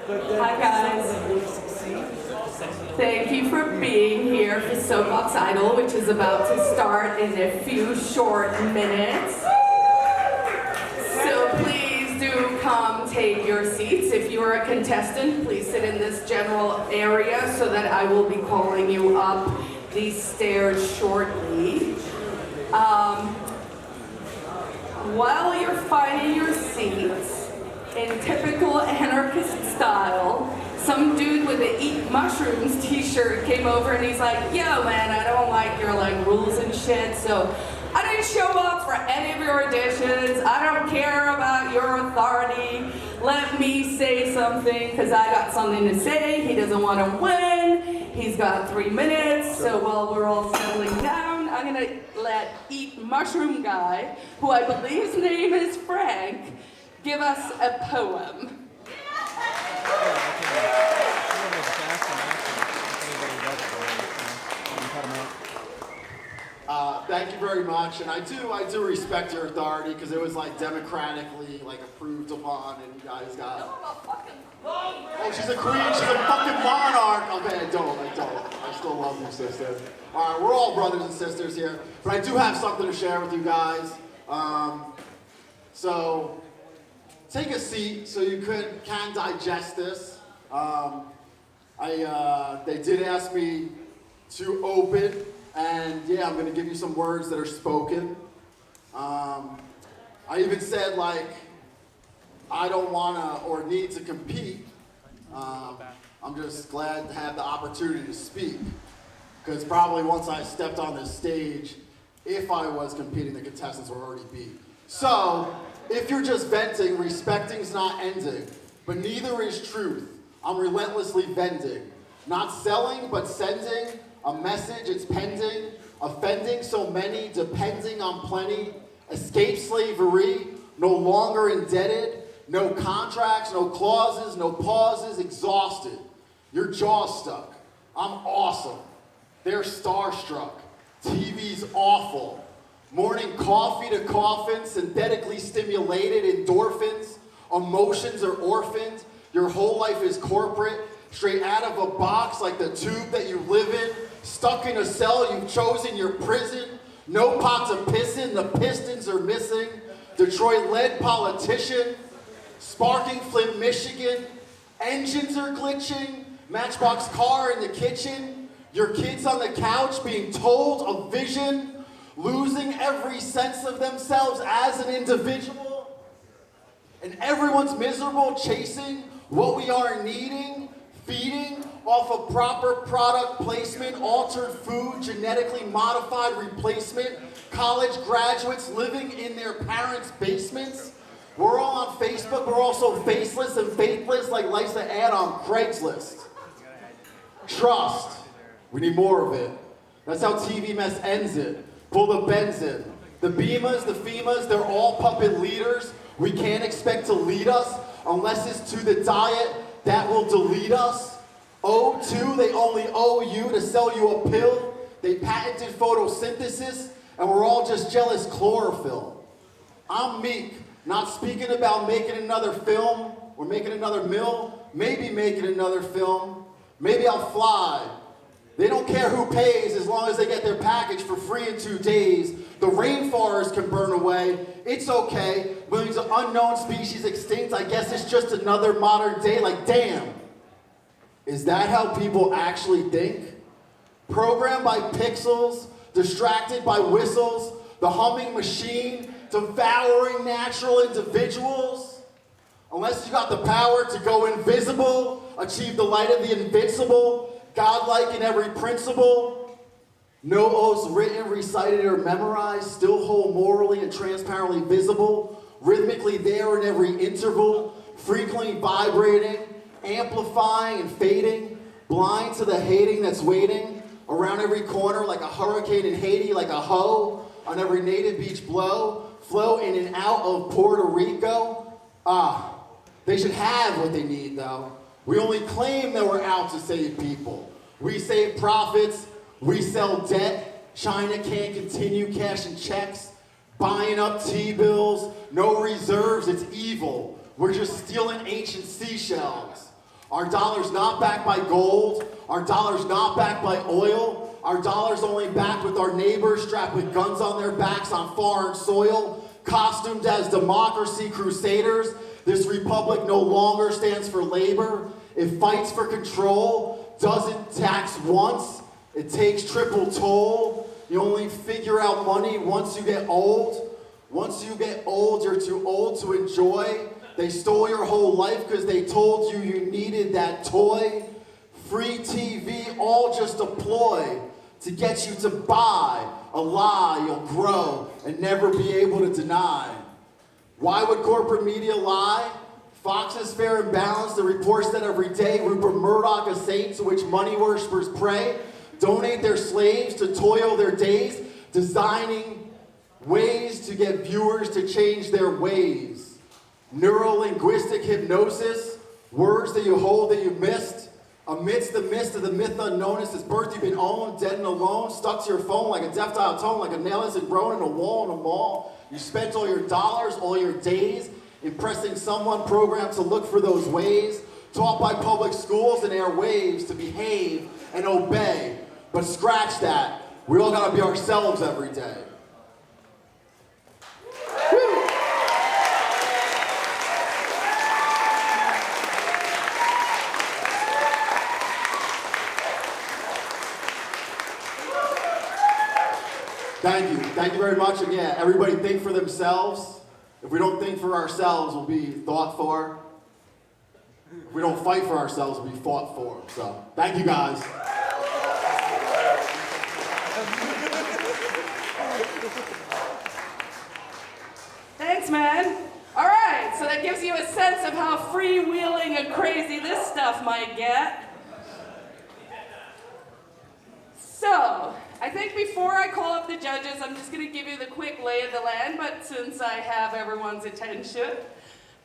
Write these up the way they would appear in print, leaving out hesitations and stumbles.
Hi guys. Thank you for being here for SoapBox Idol, which is about to start in a few short minutes. So please do come take your seats. If you are a contestant, please sit in this general area so that I will be calling you up these stairs shortly. While you're finding your seats, in typical anarchist style, some dude with an Eat Mushrooms t-shirt came over and he's like, yo man, I don't like your rules and shit, so I didn't show up for any of your auditions. I don't care about your authority. Let me say something, because I got something to say. He doesn't want to win. He's got 3 minutes, so while we're all settling down, I'm gonna let Eat Mushroom Guy, who I believe his name is Frank, give us a poem. Thank you very much, and I do respect your authority because it was democratically approved upon, and you guys got. Oh, she's a queen. She's a fucking monarch. Okay, I don't. I still love you, sister. All right, we're all brothers and sisters here, but I do have something to share with you guys. So take a seat so you can digest this. They did ask me to open. And yeah, I'm gonna give you some words that are spoken. I even said I don't wanna or need to compete. I'm just glad to have the opportunity to speak. Because probably once I stepped on this stage, if I was competing, the contestants were already beat. So, if you're just venting, respecting's not ending. But neither is truth. I'm relentlessly vending. Not selling, but sending. A message, it's pending, offending so many, depending on plenty, escape slavery, no longer indebted, no contracts, no clauses, no pauses, exhausted. Your jaw stuck. I'm awesome. They're starstruck. TV's awful. Morning coffee to coffin, synthetically stimulated endorphins, emotions are orphaned, your whole life is corporate, straight out of a box like the tube that you live in. Stuck in a cell, you've chosen your prison. No pot to piss in, the Pistons are missing. Detroit-led politician. Sparking Flint, Michigan. Engines are glitching. Matchbox car in the kitchen. Your kids on the couch being told a vision. Losing every sense of themselves as an individual. And everyone's miserable chasing what we are needing. Feeding off of proper product placement, altered food, genetically modified replacement, college graduates living in their parents' basements. We're all on Facebook, we're also faceless and faithless like life's an ad on Craigslist. Trust, we need more of it. That's how TV mess ends it. Pull the benzin. The Beamas, the FEMAs, they're all puppet leaders. We can't expect to lead us unless it's to the diet that will delete us. O2, they only owe you to sell you a pill. They patented photosynthesis, and we're all just jealous chlorophyll. I'm meek, not speaking about making another film or making another mill, maybe making another film. Maybe I'll fly. They don't care who pays as long as they get their package for free in 2 days. The rainforest can burn away. It's okay. Millions of unknown species extinct. I guess it's just another modern day. Damn. Is that how people actually think? Programmed by pixels, distracted by whistles, the humming machine, devouring natural individuals? Unless you got the power to go invisible, achieve the light of the invincible, godlike in every principle, no oaths written, recited, or memorized, still whole morally and transparently visible, rhythmically there in every interval, frequently vibrating, amplifying and fading, blind to the hating that's waiting, around every corner like a hurricane in Haiti, like a hoe, on every native beach blow, flow in and out of Puerto Rico. They should have what they need though. We only claim that we're out to save people. We save profits, we sell debt, China can't continue cashing checks, buying up T-bills, no reserves, it's evil. We're just stealing ancient seashells. Our dollar's not backed by gold. Our dollar's not backed by oil. Our dollar's only backed with our neighbors strapped with guns on their backs on foreign soil, costumed as democracy crusaders. This republic no longer stands for labor. It fights for control, doesn't tax once. It takes triple toll. You only figure out money once you get old. Once you get old, you're too old to enjoy. They stole your whole life because they told you you needed that toy. Free TV, all just a ploy to get you to buy a lie you'll grow and never be able to deny. Why would corporate media lie? Fox is fair and balanced. The reports that every day Rupert Murdoch, a saint to which money worshippers pray, donate their slaves to toil their days, designing ways to get viewers to change their ways. Neuro-linguistic hypnosis, words that you hold that you missed. Amidst the mist of the myth unknown, is this birth you've been owned, dead and alone, stuck to your phone like a deaf dial tone, like a nail isn't grown in a wall in a mall. You spent all your dollars, all your days, impressing someone programmed to look for those ways, taught by public schools and airwaves to behave and obey. But scratch that, we all gotta be ourselves every day. Thank you very much. And yeah, everybody think for themselves. If we don't think for ourselves, we'll be thought for. If we don't fight for ourselves, we'll be fought for. So, thank you guys. Thanks, man. All right, so that gives you a sense of how freewheeling and crazy this stuff might get. So, I think before I call up the judges, I'm just going to give you the quick lay of the land, but since I have everyone's attention,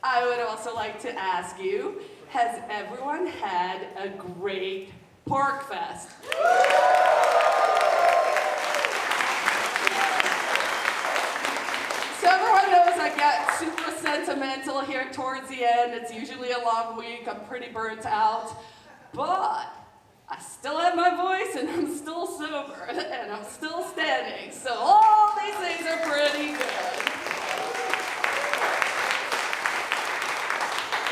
I would also like to ask you, has everyone had a great PorcFest? So everyone knows I get super sentimental here towards the end. It's usually a long week. I'm pretty burnt out, but I still have my voice and I'm still sober and I'm still standing. So all these things are pretty good.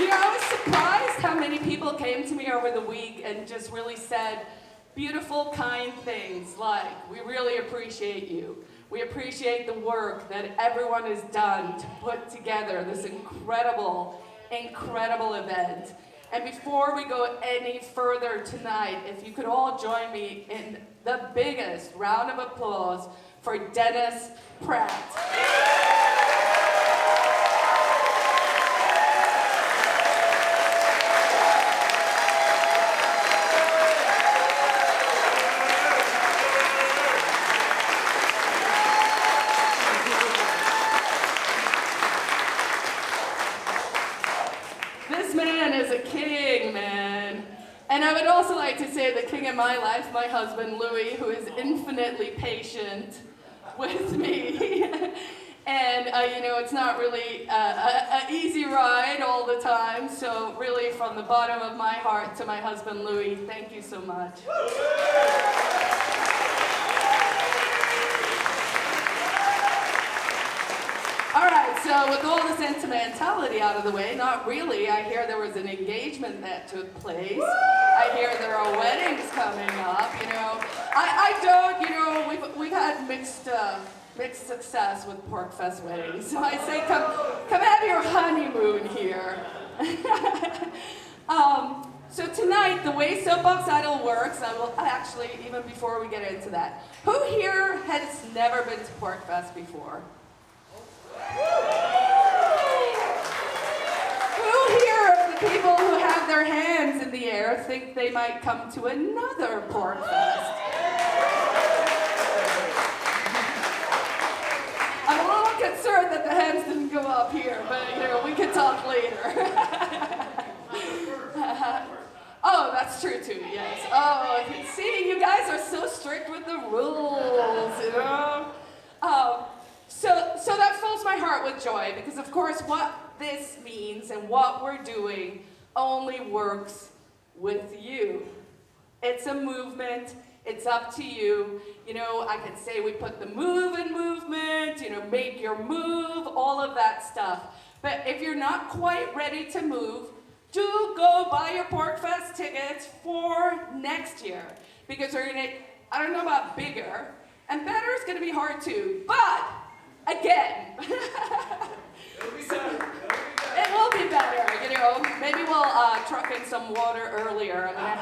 You know, I was surprised how many people came to me over the week and just really said beautiful, kind things like, we really appreciate you. We appreciate the work that everyone has done to put together this incredible, incredible event. And before we go any further tonight, if you could all join me in the biggest round of applause for Dennis Pratt. And I would also like to say the king of my life, my husband Louis, who is infinitely patient with me. And you know, it's not really an easy ride all the time. So really from the bottom of my heart to my husband Louis, thank you so much. All right, so with all the sentimentality out of the way, not really. I hear there was an engagement that took place. I hear there are weddings coming up, you know. I don't, you know, we've had mixed success with PorcFest weddings. So I say come have your honeymoon here. So tonight, the way SoapBox Idol works, I will actually, even before we get into that, who here has never been to PorcFest before? Who here of the people who have their hands in the air think they might come to another PorcFest? I'm a little concerned that the hands didn't go up here, but you know, we can talk later. Oh, that's true too, yes. Oh, see, you guys are so strict with the rules, you know? So that fills my heart with joy, because of course what this means and what we're doing only works with you. It's a movement. It's up to you. You know, I could say we put the move in movement, you know, make your move, all of that stuff. But if you're not quite ready to move, do go buy your PorcFest tickets for next year. Because we're gonna, I don't know about bigger, and better is gonna be hard too. But, again, It'll be better. it will be better, you know. Maybe we'll truck in some water earlier. I'm gonna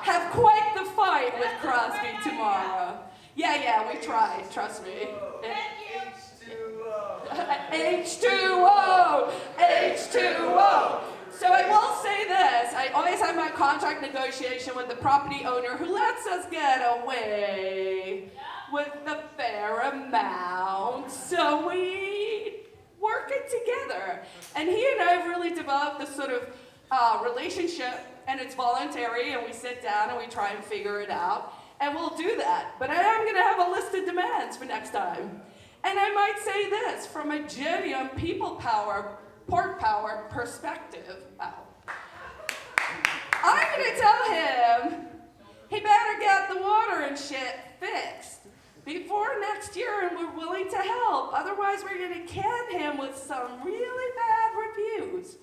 have quite the fight with Crosby tomorrow. Yeah, we tried, trust me. H2O! H2O! So I will say this, I always have my contract negotiation with the property owner who lets us get away with the fair amount. So we work it together. And he and I have really developed this sort of relationship, and it's voluntary, and we sit down and we try and figure it out. And we'll do that. But I am going to have a list of demands for next time. And I might say this, from a genuine people power, pork power perspective. Wow. I'm going to tell him he better get the water and shit fixed before next year, and we're willing to help. Otherwise, we're going to can him with some really bad reviews.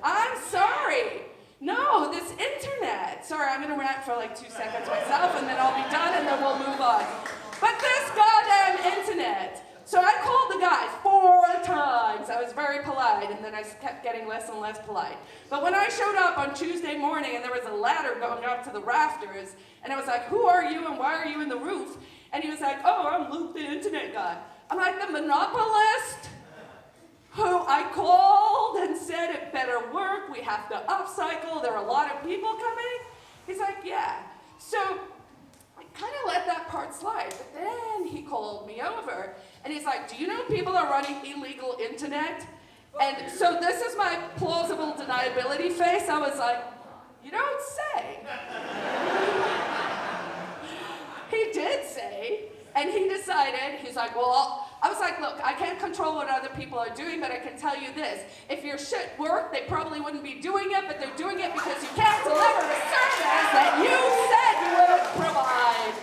I'm sorry. No, this internet. Sorry, I'm going to rant for like 2 seconds myself, and then I'll be done, and then we'll move on. But this goddamn internet. So I called the guy 4 times. I was very polite, and then I kept getting less and less polite. But when I showed up on Tuesday morning, and there was a ladder going up to the rafters, and I was like, who are you, and why are you in the roof? And he was like, oh, I'm Luke, the internet guy. I'm like, the monopolist who I called and said it better work, we have to upcycle, there are a lot of people coming. He's like, yeah. So I kind of let that part slide, but then he called me over, and he's like, do you know people are running illegal internet? And so this is my plausible deniability face. I was like, you don't say. He did say, and he decided, he's like, well, I was like, look, I can't control what other people are doing, but I can tell you this. If your shit worked, they probably wouldn't be doing it, but they're doing it because you can't deliver the service that you said you would provide.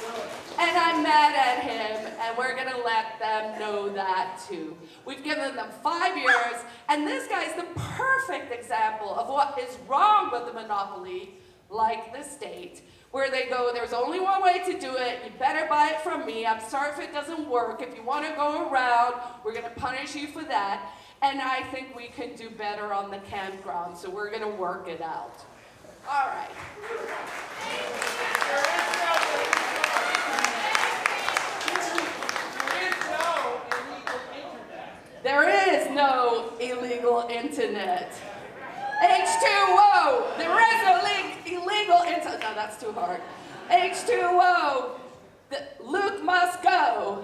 And I'm mad at him, and we're gonna let them know that too. We've given them 5 years, and this guy's the perfect example of what is wrong with the monopoly, like the state, where they go, there's only one way to do it, you better buy it from me, I'm sorry if it doesn't work, if you want to go around, we're going to punish you for that, and I think we can do better on the campground, so we're going to work it out. All right. There is no illegal internet. H2O! There is no illegal internet. No, that's too hard. H2O! Luke must go.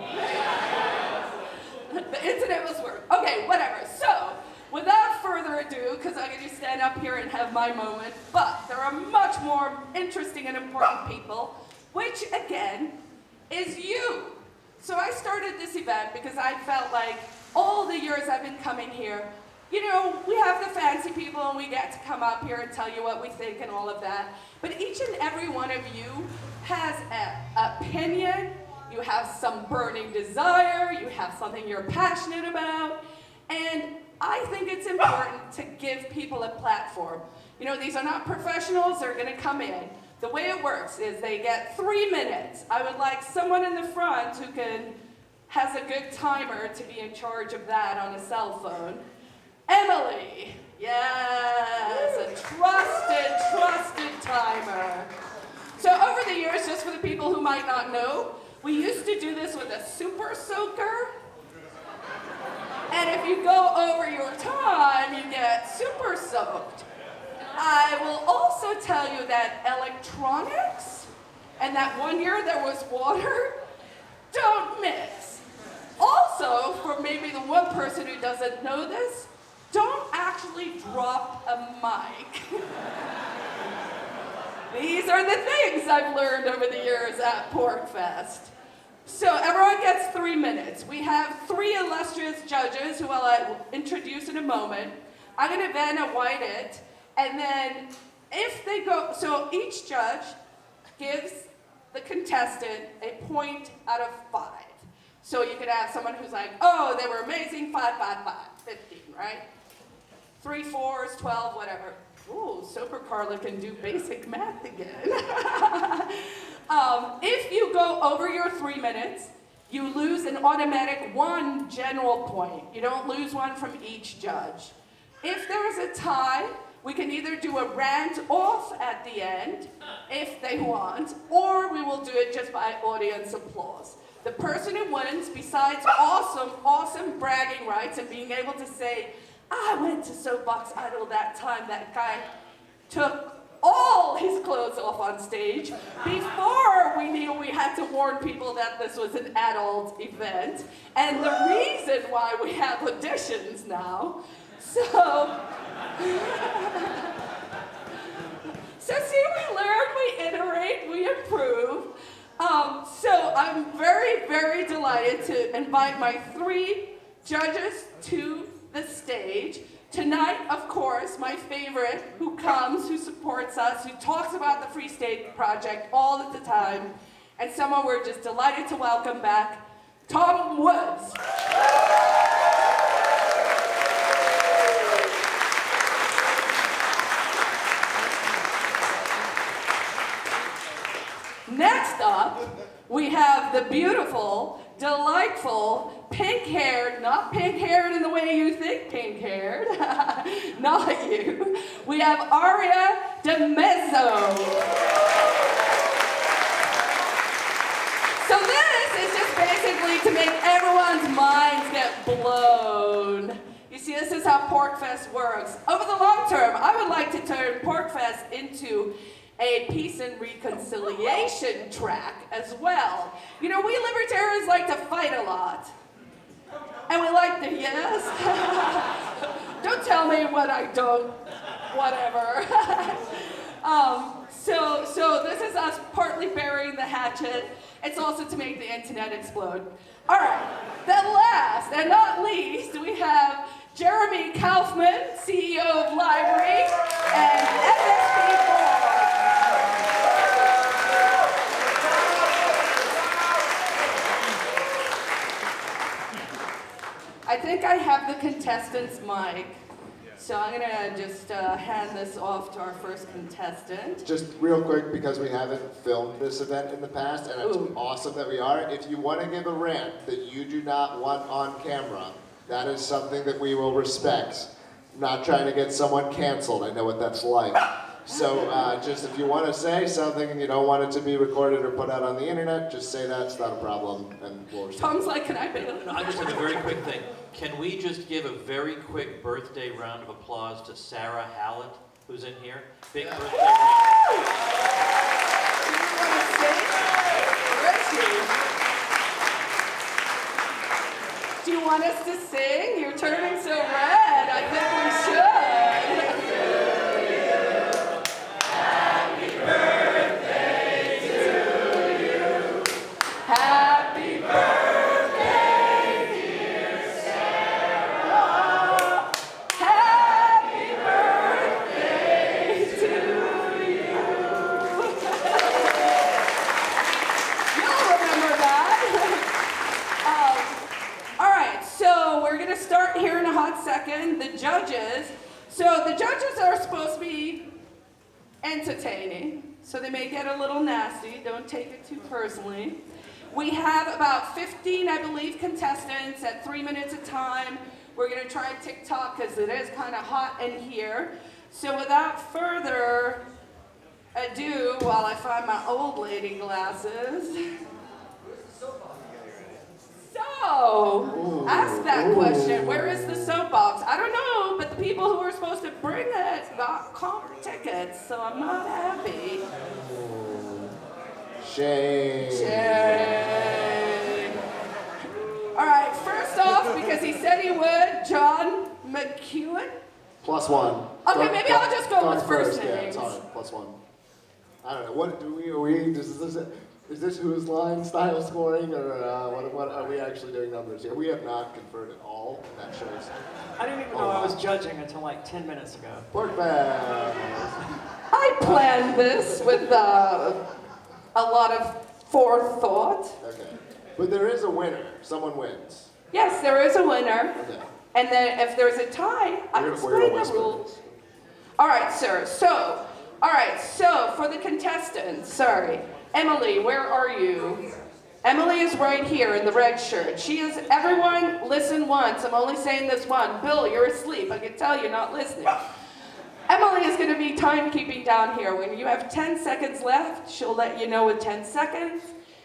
The internet must work. Okay, whatever. So, without further ado, because I'm going to stand up here and have my moment, but there are much more interesting and important people, which, again, is you. So I started this event because I felt like all the years I've been coming here, you know, we have the fancy people and we get to come up here and tell you what we think and all of that. But each and every one of you has an opinion, you have some burning desire, you have something you're passionate about, and I think it's important to give people a platform. You know, these are not professionals, they're gonna come in. The way it works is they get 3 minutes. I would like someone in the front who has a good timer to be in charge of that on a cell phone. Emily, yes, a trusted timer. So over the years, just for the people who might not know, we used to do this with a super soaker. And if you go over your time, you get super soaked. I will also tell you that electronics, and that 1 year there was water, don't mix. Also, for maybe the one person who doesn't know this, don't actually drop a mic. These are the things I've learned over the years at PorcFest. So everyone gets 3 minutes. We have 3 illustrious judges who I'll introduce in a moment. I'm going to Vanna White it, and then if they go, so each judge gives the contestant a point out of 5. So you could have someone who's like, oh, they were amazing, 5, 5, 5, 15, right? 3 4s, 12, whatever. Ooh, Sober Carla can do basic math again. If you go over your 3 minutes, you lose an automatic 1 general point. You don't lose one from each judge. If there is a tie, we can either do a rant off at the end, if they want, or we will do it just by audience applause. The person who wins, besides awesome bragging rights and being able to say, I went to SoapBox Idol that time, that guy took all his clothes off on stage before we knew we had to warn people that this was an adult event, and the reason why we have auditions now. So see, we learn, we iterate, we improve. So I'm very, very delighted to invite my 3 judges to the stage. Tonight, of course, my favorite, who comes, who supports us, who talks about the Free State Project all of the time, and someone we're just delighted to welcome back, Tom Woods. Next up, we have the beautiful, delightful, pink-haired, not pink-haired in the way you think pink-haired, not you. We have Aria Dimezzo. So this is just basically to make everyone's minds get blown. You see, this is how PorcFest works. Over the long term, I would like to turn PorcFest into a peace and reconciliation track as well. You know, we libertarians like to fight a lot. And we like to, yes? Don't tell me what I don't, whatever. So this is us partly burying the hatchet. It's also to make the internet explode. All right, then last and not least, we have Jeremy Kauffman, CEO of Library, and FSP Board. I think I have the contestant's mic, so I'm gonna just hand this off to our first contestant. Just real quick, because we haven't filmed this event in the past, and it's awesome that we are. If you want to give a rant that you do not want on camera, that is something that we will respect. I'm not trying to get someone canceled. I know what that's like. So just if you want to say something and you don't want it to be recorded or put out on the internet, just say that. It's not a problem, and we'll respect. Tom's like, can I bail? No, I just have a very quick thing. Can we just give a very quick birthday round of applause to Sarah Hallett, who's in here? Big birthday round. Do you want us to sing? You're turning so red. I think we should. Happy birthday to you. Happy birthday, dear Sarah. Happy birthday to you. You'll remember that. All right, so we're gonna start here in a hot second. The judges. So the judges are supposed to be entertaining, so they may get a little nasty. Don't take it too personally. We have about 15, I believe, contestants at 3 minutes a time. We're gonna try TikTok because it is kind of hot in here. So without further ado, while I find my old lady glasses. So, ask that question. Where is the soapbox? I don't know, but the people who were supposed to bring it got comp tickets, so I'm not happy. Shame. Shame. All right, first off, because he said he would, John McEwen. +1. Okay, maybe I'll just go with first Yeah, names. it's all right. +1. I don't know. What do we is this who's line style scoring, or what are we actually doing numbers here? We have not conferred at all. That shows. I didn't even know I was judging until like 10 minutes ago. PorcFest. I planned this with a lot of forethought. Okay. But there is a winner. Someone wins. Yes, there is a winner. Okay. And then if there's a tie, I We're explain gonna the whisper. rules. All right, sir. So for the contestants, sorry. Emily, where are you? Emily is right here in the red shirt. She is, everyone listen once. I'm only saying this one. Bill, you're asleep. I can tell you're not listening. Emily is going to be timekeeping down here. When you have 10 seconds left, she'll let you know with 10 seconds.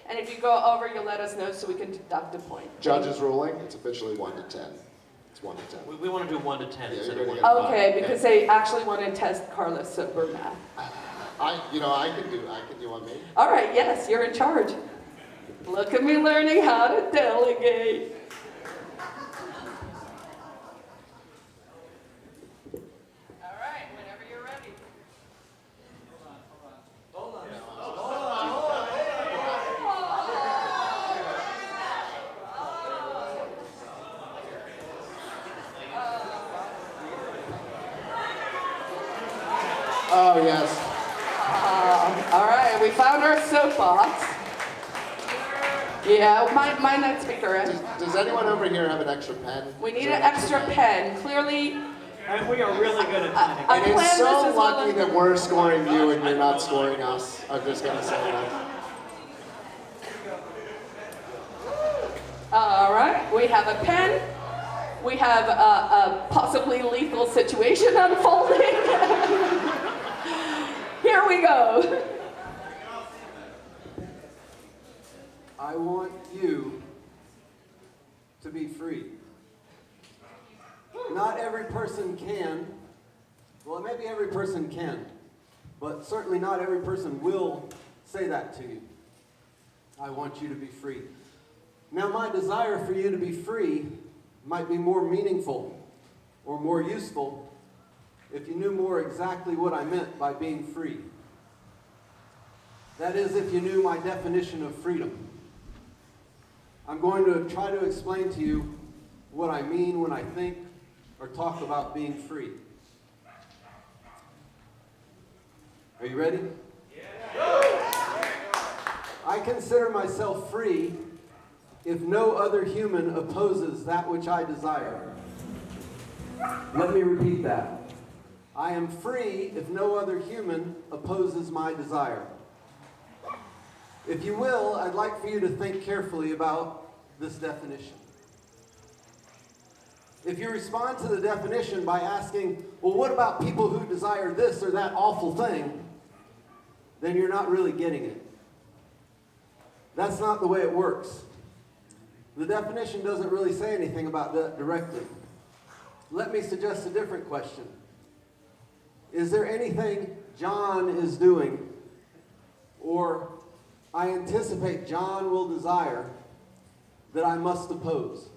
And if you go over, you'll let us know so we can deduct a point. Judge's ruling, it's officially 1 to 10. It's 1 to 10. We want to do 1 to 10 Yeah, instead you're of 1 to gonna 5. Okay, because they actually want to test Carla's sober math. I can do on me. All right, yes, you're in charge. Look at me learning how to delegate. All right, whenever you're ready. Oh, yes. All right, we found our soapbox. Yeah, my next speaker is. Does anyone over here have an extra pen? We Is need there an extra pen. Clearly, And we are really good at I planning. And planned it's this so as well lucky as- that we're scoring you and you're not scoring us. I'm just gonna say that. All right, we have a pen. We have a possibly lethal situation unfolding. Here we go. I want you to be free. Not every person can, well, maybe every person can, but certainly not every person will say that to you. I want you to be free. Now, my desire for you to be free might be more meaningful or more useful if you knew more exactly what I meant by being free. That is, if you knew my definition of freedom. I'm going to try to explain to you what I mean when I think or talk about being free. Are you ready? I consider myself free if no other human opposes that which I desire. Let me repeat that. I am free if no other human opposes my desire. If you will, I'd like for you to think carefully about this definition. If you respond to the definition by asking, well, what about people who desire this or that awful thing, then you're not really getting it. That's not the way it works. The definition doesn't really say anything about that directly. Let me suggest a different question. Is there anything John is doing, or I anticipate John will desire, that I must oppose?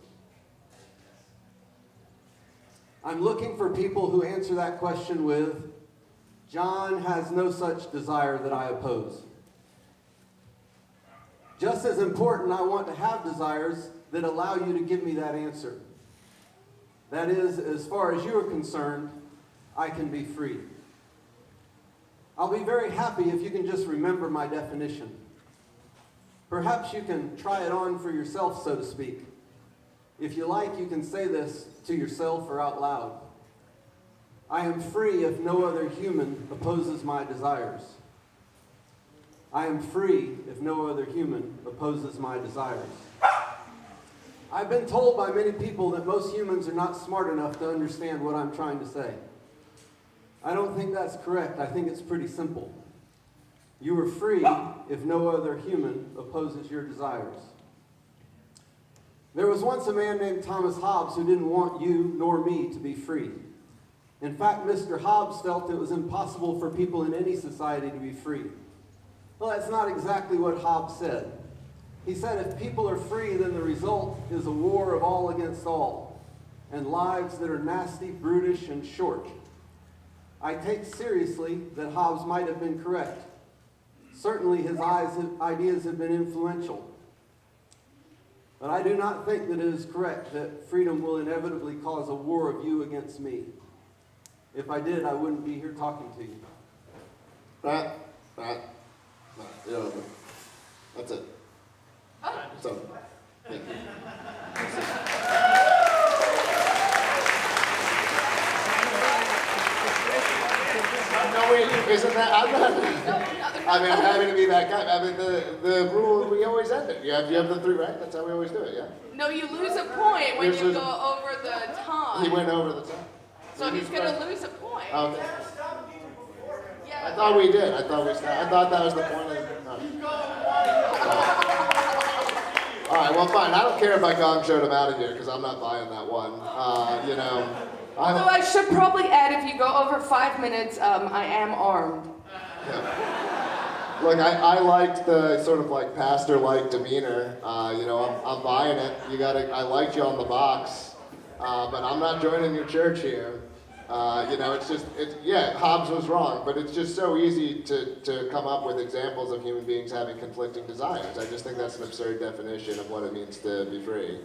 I'm looking for people who answer that question with, John has no such desire that I oppose. Just as important, I want to have desires that allow you to give me that answer. That is, as far as you are concerned, I can be free. I'll be very happy if you can just remember my definition. Perhaps you can try it on for yourself, so to speak. If you like, you can say this to yourself or out loud. I am free if no other human opposes my desires. I am free if no other human opposes my desires. I've been told by many people that most humans are not smart enough to understand what I'm trying to say. I don't think that's correct. I think it's pretty simple. You are free if no other human opposes your desires. There was once a man named Thomas Hobbes who didn't want you nor me to be free. In fact, Mr. Hobbes felt it was impossible for people in any society to be free. Well, that's not exactly what Hobbes said. He said if people are free, then the result is a war of all against all, and lives that are nasty, brutish, and short. I take seriously that Hobbes might have been correct. Certainly his ideas have been influential. But I do not think that it is correct that freedom will inevitably cause a war of you against me. If I did, I wouldn't be here talking to you. Rant. No, you're over. That's it. It's over. Thank you. No, wait, isn't that, I'm not, I mean, I'm happy to be that guy. I mean, the rule, we always end it. You have the 3, right? That's how we always do it, yeah? No, you lose a point when Lose you a- go over the time. He went over the top. So he's gonna lose a point. Okay. I Yeah. thought we did. I thought that was the point of All right, well, fine. I don't care if I gong showed him out of here because I'm not buying that one. You know, Although I should probably add, if you go over 5 minutes, I am armed. yeah. Look, I liked the sort of like pastor-like demeanor. You know, I'm buying it. I liked you on the box, but I'm not joining your church here. You know, yeah, Hobbes was wrong, but it's just so easy to come up with examples of human beings having conflicting desires. I just think that's an absurd definition of what it means to be free.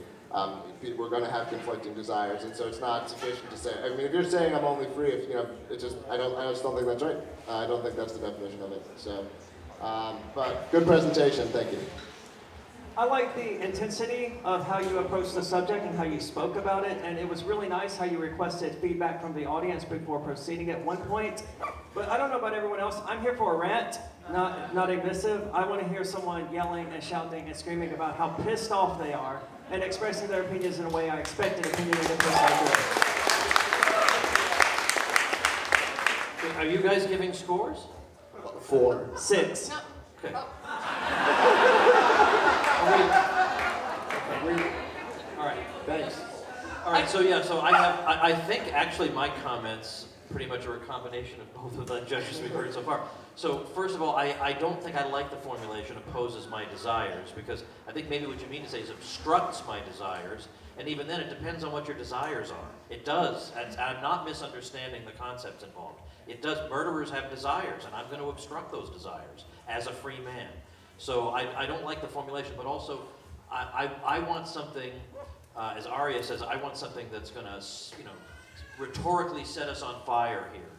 We're going to have conflicting desires, and so it's not sufficient to say. I mean, if you're saying I'm only free, if you know, I just don't think that's right. I don't think that's the definition of it. So, but good presentation, thank you. I like the intensity of how you approached the subject and how you spoke about it, and it was really nice how you requested feedback from the audience before proceeding at one point. But I don't know about everyone else. I'm here for a rant, not a missive. I want to hear someone yelling and shouting and screaming about how pissed off they are and expressing their opinions in a way I expect an opinionated person to do. Are you guys giving scores? 4. 6. No. Okay. Oh. All right. Thanks. All right, so I think actually my comments pretty much are a combination of both of the judges we've heard so far. So first of all, I don't think I like the formulation opposes my desires, because I think maybe what you mean to say is obstructs my desires, and even then it depends on what your desires are. It does, and I'm not misunderstanding the concepts involved. It does, murderers have desires, and I'm going to obstruct those desires as a free man. So I don't like the formulation, but also I want something, as Aria says, I want something that's going to, you know, rhetorically set us on fire here,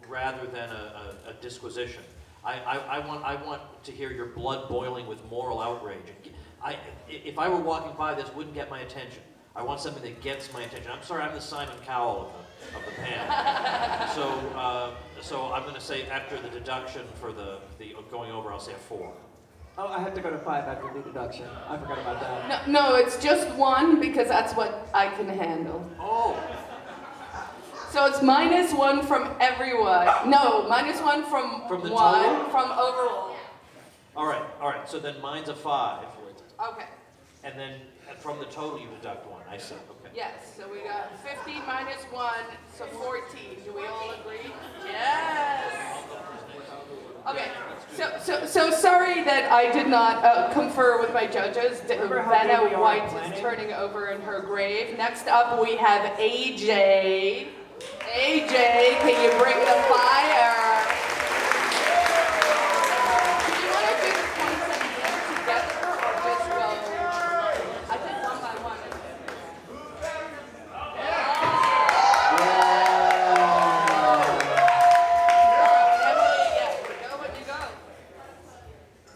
rather than a disquisition. I want to hear your blood boiling with moral outrage. If I were walking by, this wouldn't get my attention. I want something that gets my attention. I'm sorry, I'm the Simon Cowell of the panel. So I'm going to say after the deduction for the going over, I'll say a 4. Oh, I have to go to 5 after the deduction. I forgot about that. No, it's just 1 because that's what I can handle. Oh. So it's -1 from everyone. No, -1 from the one, total? from overall. All right. So then mine's a 5, Okay. and then from the total you deduct 1. I see. Okay. Yes, so we got 50 -1, so 14. Do we all agree? Yes. Okay, so sorry that I did not confer with my judges. Remember how good we Vanna are White at is planning? turning over in her grave. Next up we have AJ. AJ, can you bring the fire? Do you want to do the points at the end together or just go? I think one by one.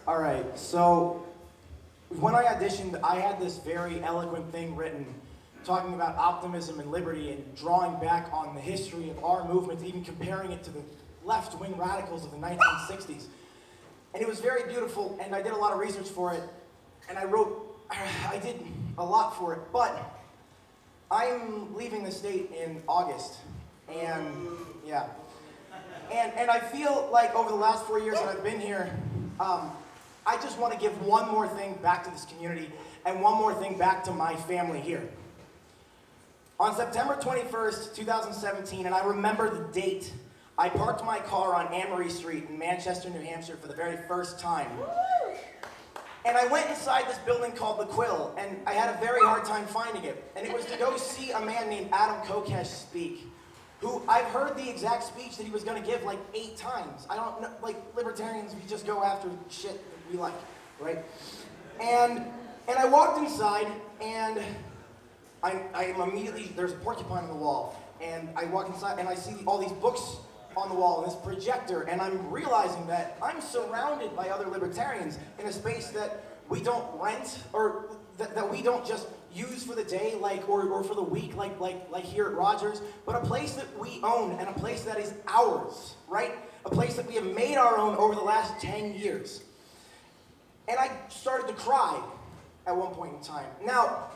All right, so when I auditioned, I had this very eloquent thing written talking about optimism and liberty and drawing back on the history of our movement, even comparing it to the left-wing radicals of the 1960s. And it was very beautiful, and I did a lot of research for it, and I did a lot for it, but I'm leaving the state in August, and yeah. And I feel like over the last 4 years that I've been here, I just want to give one more thing back to this community and one more thing back to my family here. On September 21st, 2017, and I remember the date, I parked my car on Amory Street in Manchester, New Hampshire for the very first time. And I went inside this building called the Quill, and I had a very hard time finding it. And it was to go see a man named Adam Kokesh speak, who I've heard the exact speech that he was going to give like 8 times. I don't know, like libertarians, we just go after shit that we like, right? And I walked inside, and I am immediately, there's a porcupine on the wall, and I walk inside, and I see all these books on the wall, this projector, and I'm realizing that I'm surrounded by other libertarians in a space that we don't rent, or that we don't just use for the day, like, or for the week, like here at Rogers, but a place that we own and a place that is ours, right? A place that we have made our own over the last 10 years. And I started to cry at one point in time. Now,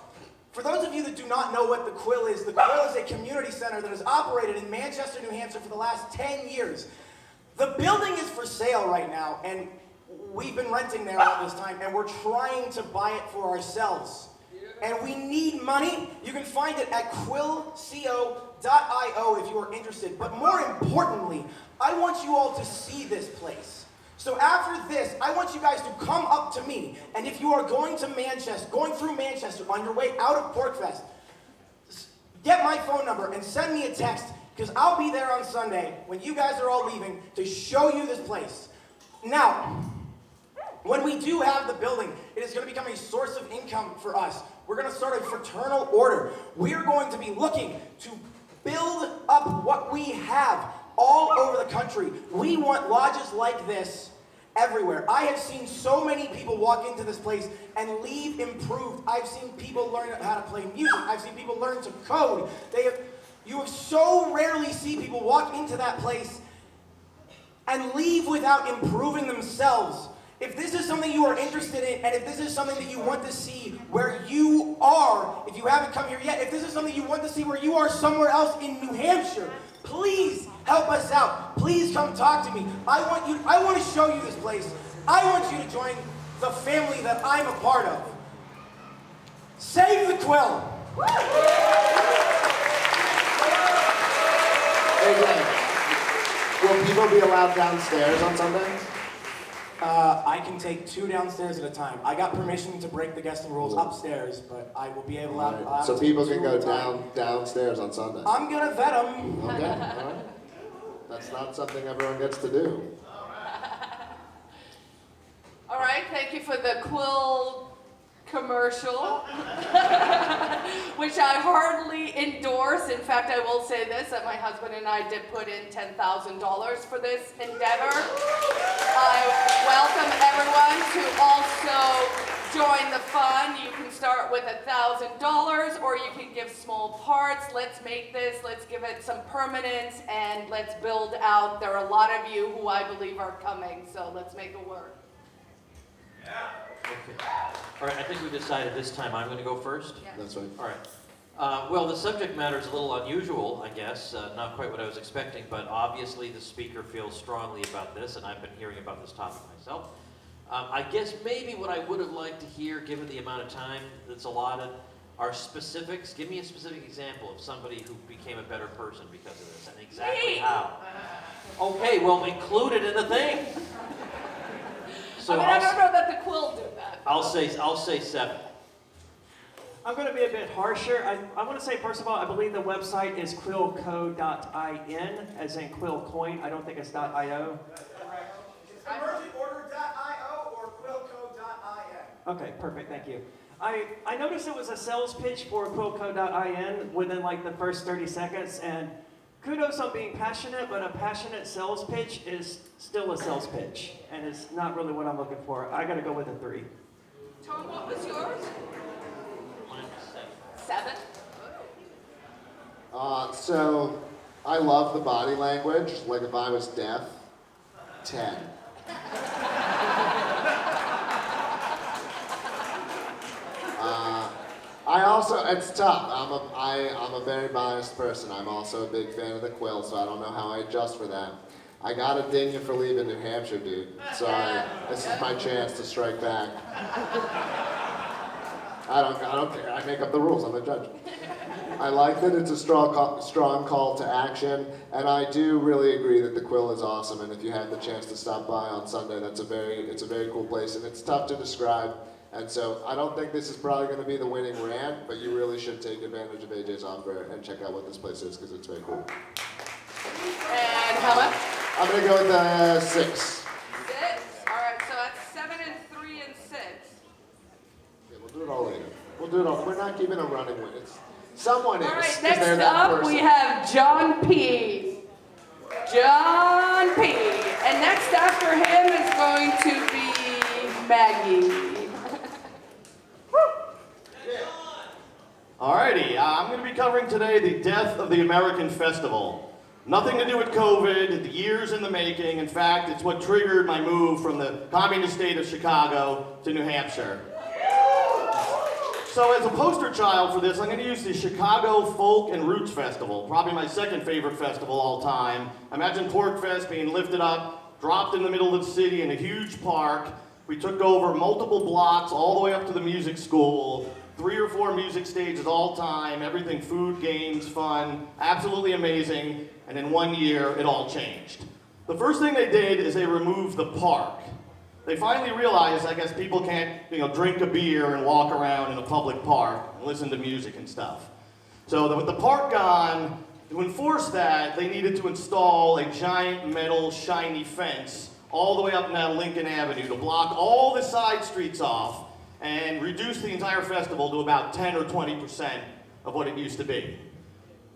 for those of you that do not know what the Quill is a community center that has operated in Manchester, New Hampshire for the last 10 years. The building is for sale right now, and we've been renting there all this time, and we're trying to buy it for ourselves. And we need money. You can find it at quillco.io if you are interested. But more importantly, I want you all to see this place. So after this, I want you guys to come up to me, and if you are going through Manchester on your way out of PorcFest, get my phone number and send me a text, because I'll be there on Sunday when you guys are all leaving to show you this place. Now, when we do have the building, it is going to become a source of income for us. We're going to start a fraternal order. We are going to be looking to build up what we have all over the country. We want lodges like this everywhere. I have seen so many people walk into this place and leave improved. I've seen people learn how to play music. I've seen people learn to code. You have so rarely see people walk into that place and leave without improving themselves. If this is something you are interested in, and if this is something that you want to see where you are, if you haven't come here yet, if this is something you want to see where you are somewhere else in New Hampshire, please help us out. Please come talk to me. I want to show you this place. I want you to join the family that I'm a part of. Save the Quill. AJ, will people be allowed downstairs on Sunday? I can take 2 downstairs at a time. I got permission to break the guesting rules upstairs, but I will be able to. So people can go downstairs on Sunday. I'm gonna vet them. Okay, all right. That's not something everyone gets to do. All right, thank you for the Quill commercial, which I heartily endorse. In fact, I will say this, that my husband and I did put in $10,000 for this endeavor. I welcome everyone to also join the fun. You can start with $1,000, or you can give small parts. Let's make this, let's give it some permanence, and let's build out. There are a lot of you who I believe are coming, so let's make it work. Okay. All right, I think we decided this time I'm going to go first. Yeah. That's right. All right. Well, the subject matter is a little unusual, I guess. Not quite what I was expecting, but obviously the speaker feels strongly about this, and I've been hearing about this topic myself. I guess maybe what I would have liked to hear, given the amount of time that's allotted, are specifics. Give me a specific example of somebody who became a better person because of this, and exactly how. Okay, well, include it in the thing. So I don't know that the Quill did that. I'll say 7. I'm going to be a bit harsher. I want to say, first of all, I believe the website is quillco.in, as in Quill Coin. I don't think it's .io. It's emergentorder.io or quillco.in. Okay, perfect. Thank you. I noticed it was a sales pitch for quillco.in within like the first 30 seconds, and kudos on being passionate, but a passionate sales pitch is still a sales pitch, and it's not really what I'm looking for. I got to go with a 3. Tom, what was yours? Mine was 7? So I love the body language. Like if I was deaf, 10. I also, it's tough. I'm a very biased person. I'm also a big fan of the Quill, so I don't know how I adjust for that. I gotta ding you for leaving New Hampshire, dude. So this is my chance to strike back. I don't care. I make up the rules. I'm a judge. I like that it's a strong call to action, and I do really agree that the Quill is awesome. And if you have the chance to stop by on Sunday, it's a very cool place, and it's tough to describe. And so I don't think this is probably going to be the winning rant, but you really should take advantage of AJ's offer and check out what this place is, because it's very cool. And how much? I'm going to go with 6. 6. All right, so that's 7 and 3 and 6. Yeah, we'll do it all later. We'll do it all. We're not keeping a running win. Someone is. All right, 'cause next they're that up person. we have John P. John P. And next after him is going to be Maggie. Alrighty, I'm going to be covering today the death of the American Festival. Nothing to do with COVID, the years in the making. In fact, it's what triggered my move from the communist state of Chicago to New Hampshire. So as a poster child for this, I'm going to use the Chicago Folk and Roots Festival, probably my second favorite festival all time. Imagine PorcFest being lifted up, dropped in the middle of the city in a huge park. We took over multiple blocks all the way up to the music school. 3 or 4 music stages all time, everything food, games, fun, absolutely amazing. And in 1 year, it all changed. The first thing they did is they removed the park. They finally realized, I guess, people can't, drink a beer and walk around in a public park and listen to music and stuff. So with the park gone, to enforce that, they needed to install a giant metal shiny fence all the way up and down Lincoln Avenue to block all the side streets off and reduce the entire festival to about 10 or 20% of what it used to be.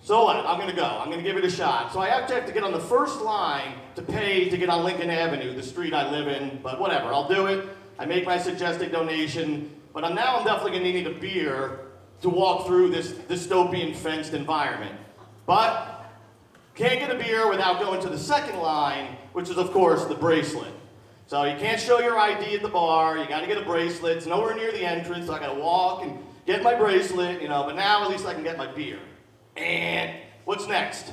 So what? I'm gonna go. I'm gonna give it a shot. So I actually have to get on the first line to pay to get on Lincoln Avenue, the street I live in, but whatever, I'll do it. I make my suggested donation, but I'm definitely gonna need a beer to walk through this dystopian fenced environment. But can't get a beer without going to the second line, which is of course the bracelet. So you can't show your ID at the bar, you gotta get a bracelet, it's nowhere near the entrance, so I gotta walk and get my bracelet, but now at least I can get my beer. And what's next?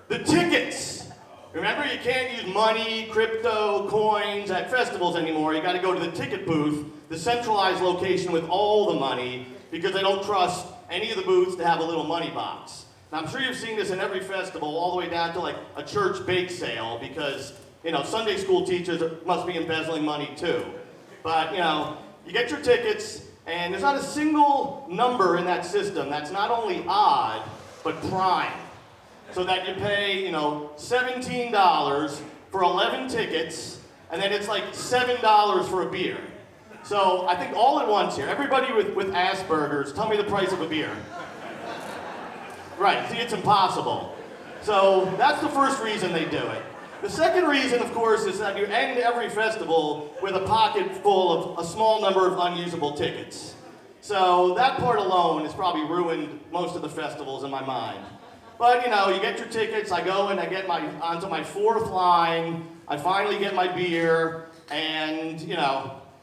The tickets! Remember, you can't use money, crypto, coins at festivals anymore, you gotta go to the ticket booth, the centralized location with all the money, because they don't trust any of the booths to have a little money box. Now I'm sure you've seen this in every festival, all the way down to like a church bake sale, because Sunday school teachers must be embezzling money too. But, you get your tickets, and there's not a single number in that system that's not only odd, but prime. So that you pay, $17 for 11 tickets, and then it's like $7 for a beer. So I think all at once here, everybody with Asperger's, tell me the price of a beer. Right, see, it's impossible. So that's the first reason they do it. The second reason, of course, is that you end every festival with a pocket full of a small number of unusable tickets. So that part alone has probably ruined most of the festivals in my mind. But, you get your tickets, I go and I get onto my 4th line, I finally get my beer, and,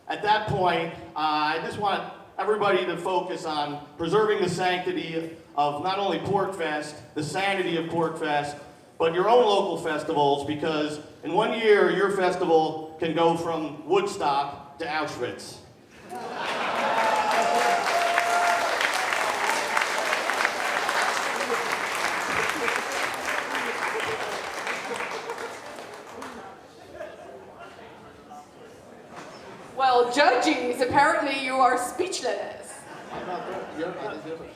at that point, I just want everybody to focus on preserving the sanctity of not only PorcFest, the sanity of PorcFest, but your own local festivals, because in 1 year, your festival can go from Woodstock to Auschwitz. Well, judges, apparently you are speechless.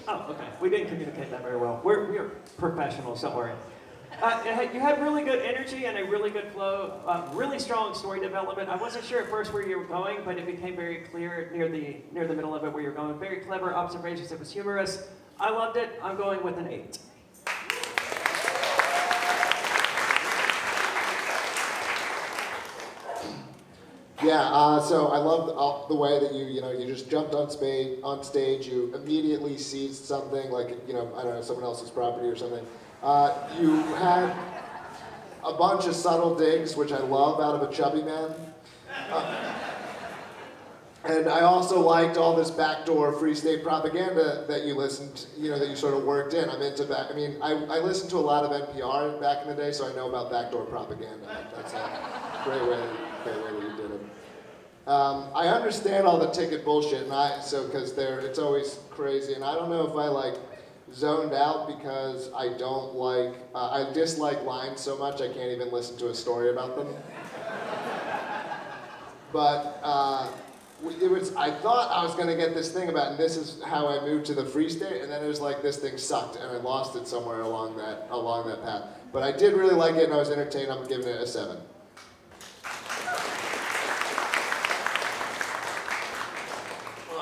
Oh, okay. We didn't communicate that very well. We're professionals, don't worry. You had really good energy and a really good flow, really strong story development. I wasn't sure at first where you were going, but it became very clear near the middle of it where you're going. Very clever observations. It was humorous. I loved it. I'm going with an 8. Yeah, so I love the way that you just jumped on stage, you immediately seized something like, I don't know, someone else's property or something. You had a bunch of subtle digs, which I love out of a chubby man. And I also liked all this backdoor free state propaganda that you listened, that you sort of worked in. I'm into that. I listened to a lot of NPR back in the day, so I know about backdoor propaganda. That's a great way that you did it. I understand all the ticket bullshit, because it's always crazy, and I don't know if I zoned out because I don't I dislike lines so much I can't even listen to a story about them. But I thought I was gonna get this thing about, and this is how I moved to the Free State, and then it was like this thing sucked, and I lost it somewhere along that path. But I did really like it, and I was entertained. I'm giving it a 7.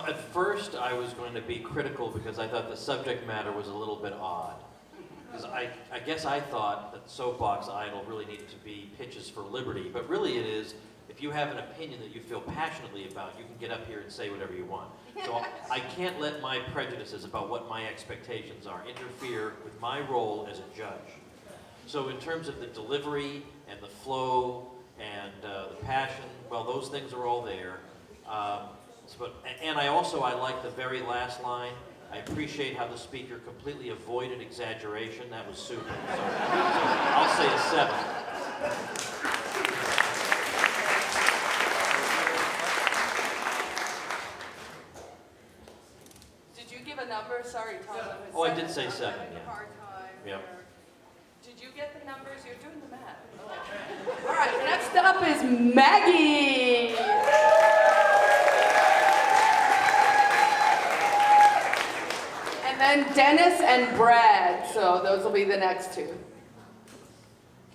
At first, I was going to be critical because I thought the subject matter was a little bit odd. because I guess I thought that SoapBox Idol really needed to be pitches for liberty, but really it is, if you have an opinion that you feel passionately about, you can get up here and say whatever you want. So I can't let my prejudices about what my expectations are interfere with my role as a judge. So in terms of the delivery and the flow and the passion, well, those things are all there. And I like the very last line. I appreciate how the speaker completely avoided exaggeration. That was super. So I'll say a 7. Did you give a number? Sorry, Tom. Oh, I did say 7, yeah. Hard time. Yep. Did you get the numbers? You're doing the math. All right, next up is Maggie. And then Dennis and Brad. So those will be the next two.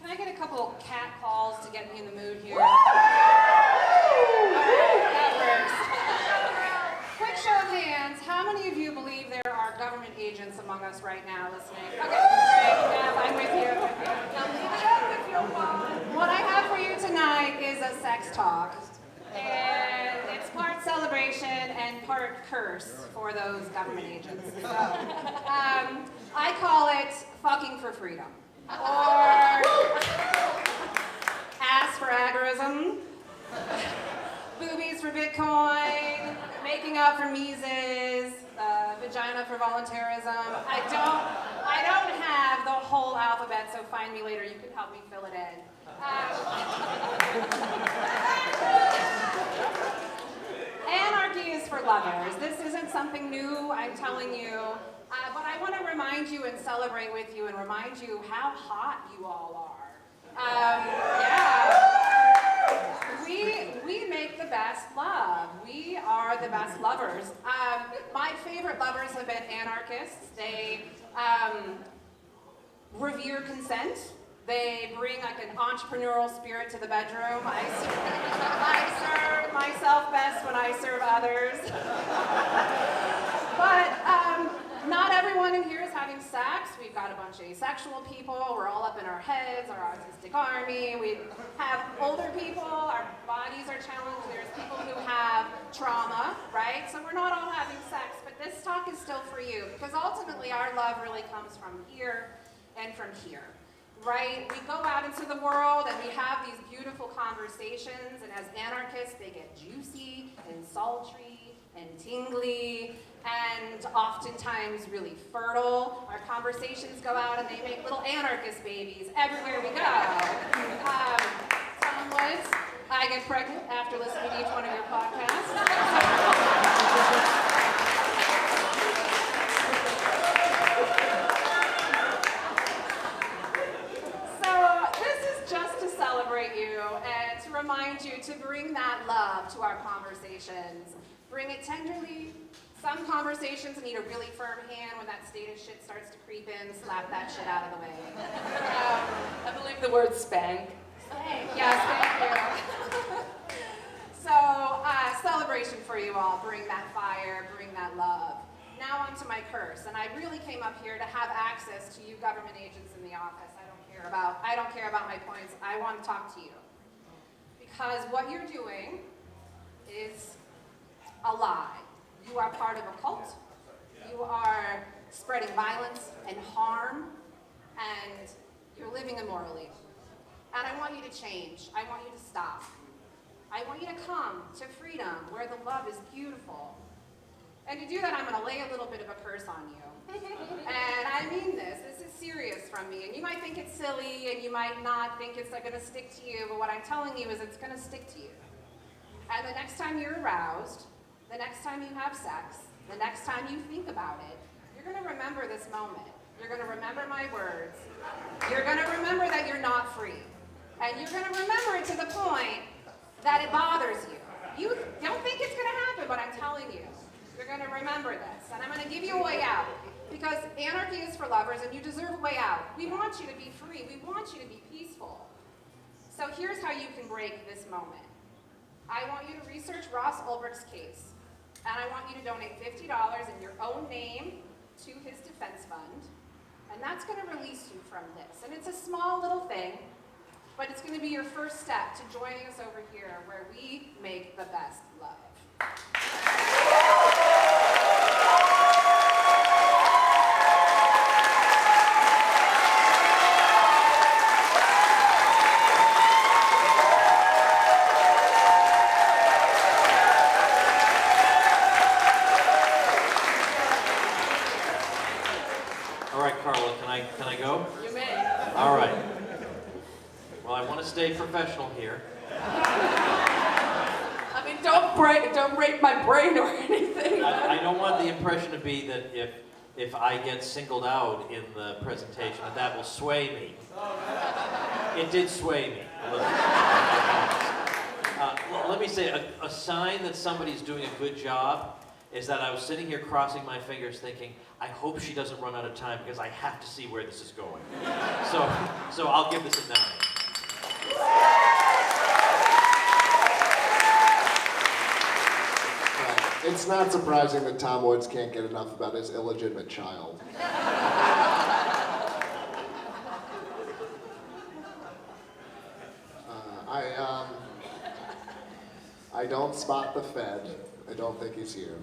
Can I get a couple cat calls to get me in the mood here? That works. Quick show of hands. How many of you believe there are government agents among us right now listening? Okay, great. Yeah, I'm with you. Now leave it up if you want. What I have for you tonight is a sex talk. And it's part celebration and part curse for those government agents. So, I call it fucking for freedom. Or ass for agorism, boobies for Bitcoin, making up for Mises, vagina for voluntarism. I don't have the whole alphabet, so find me later. You can help me fill it in. Anarchy is for lovers. This isn't something new, I'm telling you. But I want to remind you and celebrate with you and remind you how hot you all are. We make the best love. We are the best lovers. My favorite lovers have been anarchists. They revere consent. They bring like an entrepreneurial spirit to the bedroom. I serve myself best when I serve others. But not everyone in here is having sex. We've got a bunch of asexual people. We're all up in our heads, our autistic army. We have older people. Our bodies are challenged. There's people who have trauma, right? So we're not all having sex. But this talk is still for you because ultimately our love really comes from here and from here. Right? We go out into the world and we have these beautiful conversations, and as anarchists, they get juicy and sultry and tingly and oftentimes really fertile. Our conversations go out and they make little anarchist babies everywhere we go. Tom Woods, I get pregnant after listening to each one of your podcasts. You and to remind you to bring that love to our conversations. Bring it tenderly. Some conversations need a really firm hand. When that status shit starts to creep in, slap that shit out of the way. I believe the word spank. Spank, yes, thank you. So, celebration for you all. Bring that fire, bring that love. Now on to my curse, and I really came up here to have access to you government agents in the office. I don't care about my points. I want to talk to you. Because what you're doing is a lie. You are part of a cult. You are spreading violence and harm, and you're living immorally. And I want you to change. I want you to stop. I want you to come to freedom where the love is beautiful. And to do that, I'm going to lay a little bit of a curse on you. And I mean this. This is serious from me. And you might think it's silly, and you might not think it's going to stick to you, but what I'm telling you is it's going to stick to you. And the next time you're aroused, the next time you have sex, the next time you think about it, you're going to remember this moment. You're going to remember my words. You're going to remember that you're not free. And you're going to remember it to the point that it bothers you. You don't think it's going to happen, but I'm telling you, you're going to remember this. And I'm going to give you a way out. Because anarchy is for lovers, and you deserve a way out. We want you to be free. We want you to be peaceful. So here's how you can break this moment. I want you to research Ross Ulbricht's case. And I want you to donate $50 in your own name to his defense fund. And that's going to release you from this. And it's a small little thing, but it's going to be your first step to joining us over here where we make the best love. All right, Carla, can I go? You may. All right. Well, I want to stay professional here. I mean, don't break my brain or anything. I don't want the impression to be that if I get singled out in the presentation, that will sway me. It did sway me a little bit. Let me say, a sign that somebody's doing a good job is that I was sitting here crossing my fingers thinking, I hope she doesn't run out of time because I have to see where this is going. So I'll give this a 9. It's not surprising that Tom Woods can't get enough about his illegitimate child. I don't spot the Fed. I don't think he's here.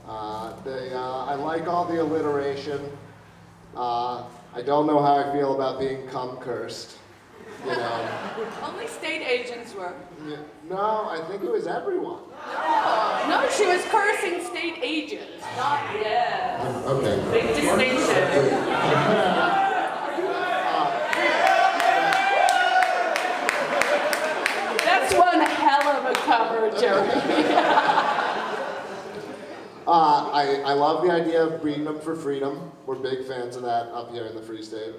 I like all the alliteration. I don't know how I feel about being cum cursed. You know. Only state agents were. No, I think it was everyone. No, she was cursing state agents, not yet. Okay. Big distinction. That's one hell of a cover, Jeremy. I love the idea of breeding them for freedom. We're big fans of that up here in the Free State.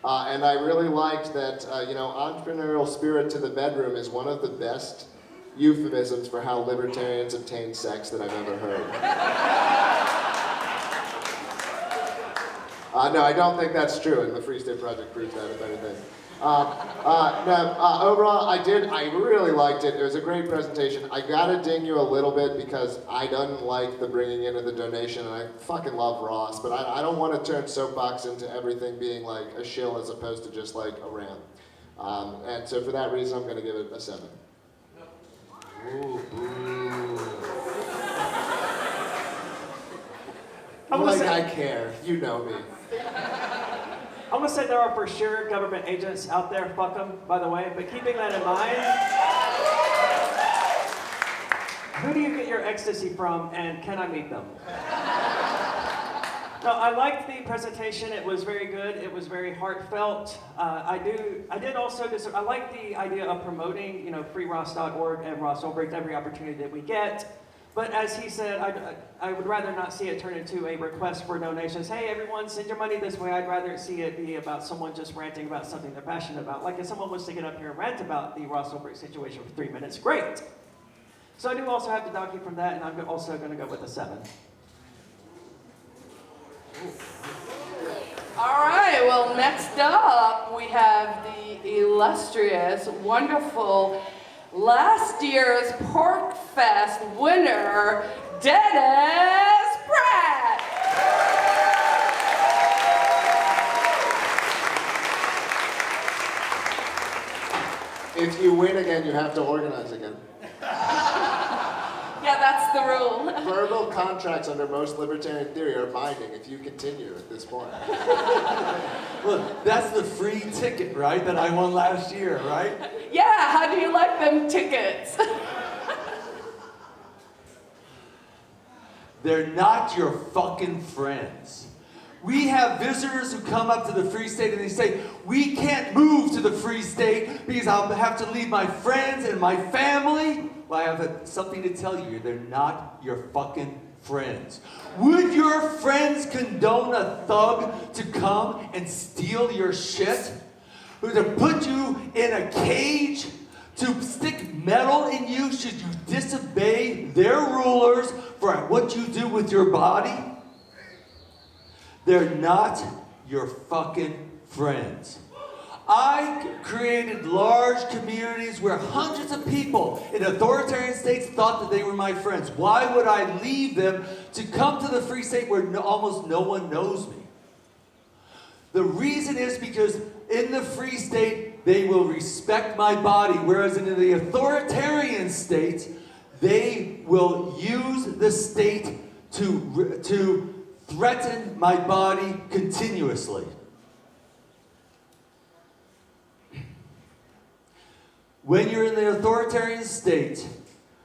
And I really liked that, entrepreneurial spirit to the bedroom is one of the best euphemisms for how libertarians obtain sex that I've ever heard. No, I don't think that's true, and the Free State Project proves that, if anything. Overall, I really liked it. It was a great presentation. I gotta ding you a little bit because I don't like the bringing in of the donation, and I fucking love Ross, but I don't want to turn SoapBox into everything being like a shill as opposed to just like a rant. And so for that reason, I'm gonna give it a 7. Ooh, boo. I care. You know me. I'm gonna say there are for sure government agents out there, fuck them, by the way, but keeping that in mind, who do you get your ecstasy from and can I meet them? No, I liked the presentation, it was very good, it was very heartfelt. I like the idea of promoting, freeross.org and Ross Ulbricht every opportunity that we get. But as he said, I would rather not see it turn into a request for donations. Hey, everyone, send your money this way. I'd rather see it be about someone just ranting about something they're passionate about. Like if someone wants to get up here and rant about the Ross Ulbricht situation for 3 minutes, great. So I do also have to dock you from that, and I'm also going to go with a 7. All right, well, next up, we have the illustrious, wonderful, last year's PorcFest winner, Dennis Pratt. If you win again, you have to organize again. Yeah, that's the rule. Verbal contracts under most libertarian theory are binding if you continue at this point. Look, that's the free ticket, right, that I won last year, right? Yeah, how do you like them tickets? They're not your fucking friends. We have visitors who come up to the Free State and they say, we can't move to the Free State because I'll have to leave my friends and my family. Well, I have something to tell you. They're not your fucking friends. Would your friends condone a thug to come and steal your shit? Or to put you in a cage? To stick metal in you should you disobey their rulers for what you do with your body? They're not your fucking friends. I created large communities where hundreds of people in authoritarian states thought that they were my friends. Why would I leave them to come to the Free State where almost no one knows me? The reason is because in the free state, they will respect my body, whereas in the authoritarian state, they will use the state to threaten my body continuously. When you're in the authoritarian state,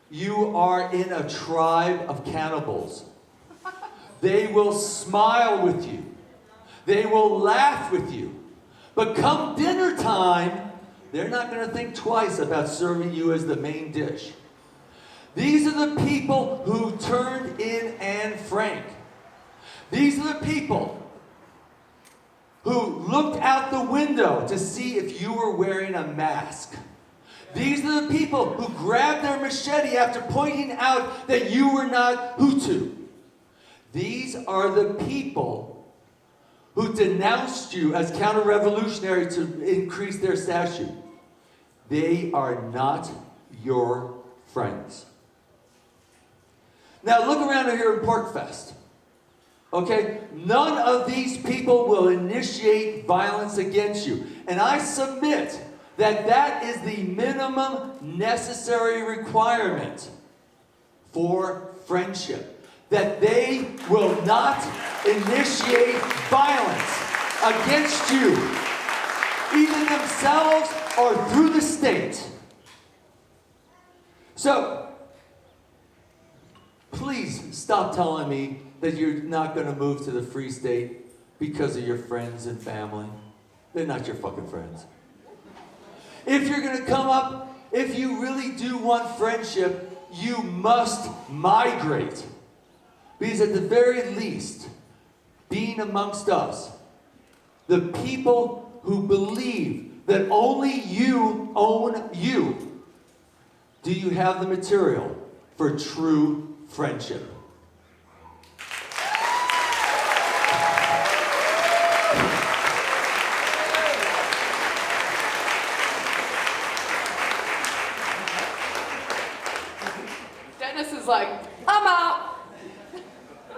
you are in a tribe of cannibals. They will smile with you. They will laugh with you. But come dinner time, they're not going to think twice about serving you as the main dish. These are the people who turned in Anne Frank. These are the people who looked out the window to see if you were wearing a mask. These are the people who grabbed their machete after pointing out that you were not Hutu. These are the people who denounced you as counter-revolutionary to increase their statue. They are not your friends. Now look around here in PorcFest. Okay? None of these people will initiate violence against you. And I submit that that is the minimum necessary requirement for friendship. That they will not initiate violence against you, either themselves or through the state. So, please stop telling me that you're not going to move to the free state because of your friends and family. They're not your fucking friends. If you're going to come up, if you really do want friendship, you must migrate. Because at the very least, being amongst us, the people who believe that only you own you, do you have the material for true friendship? Dennis is like, I'm out.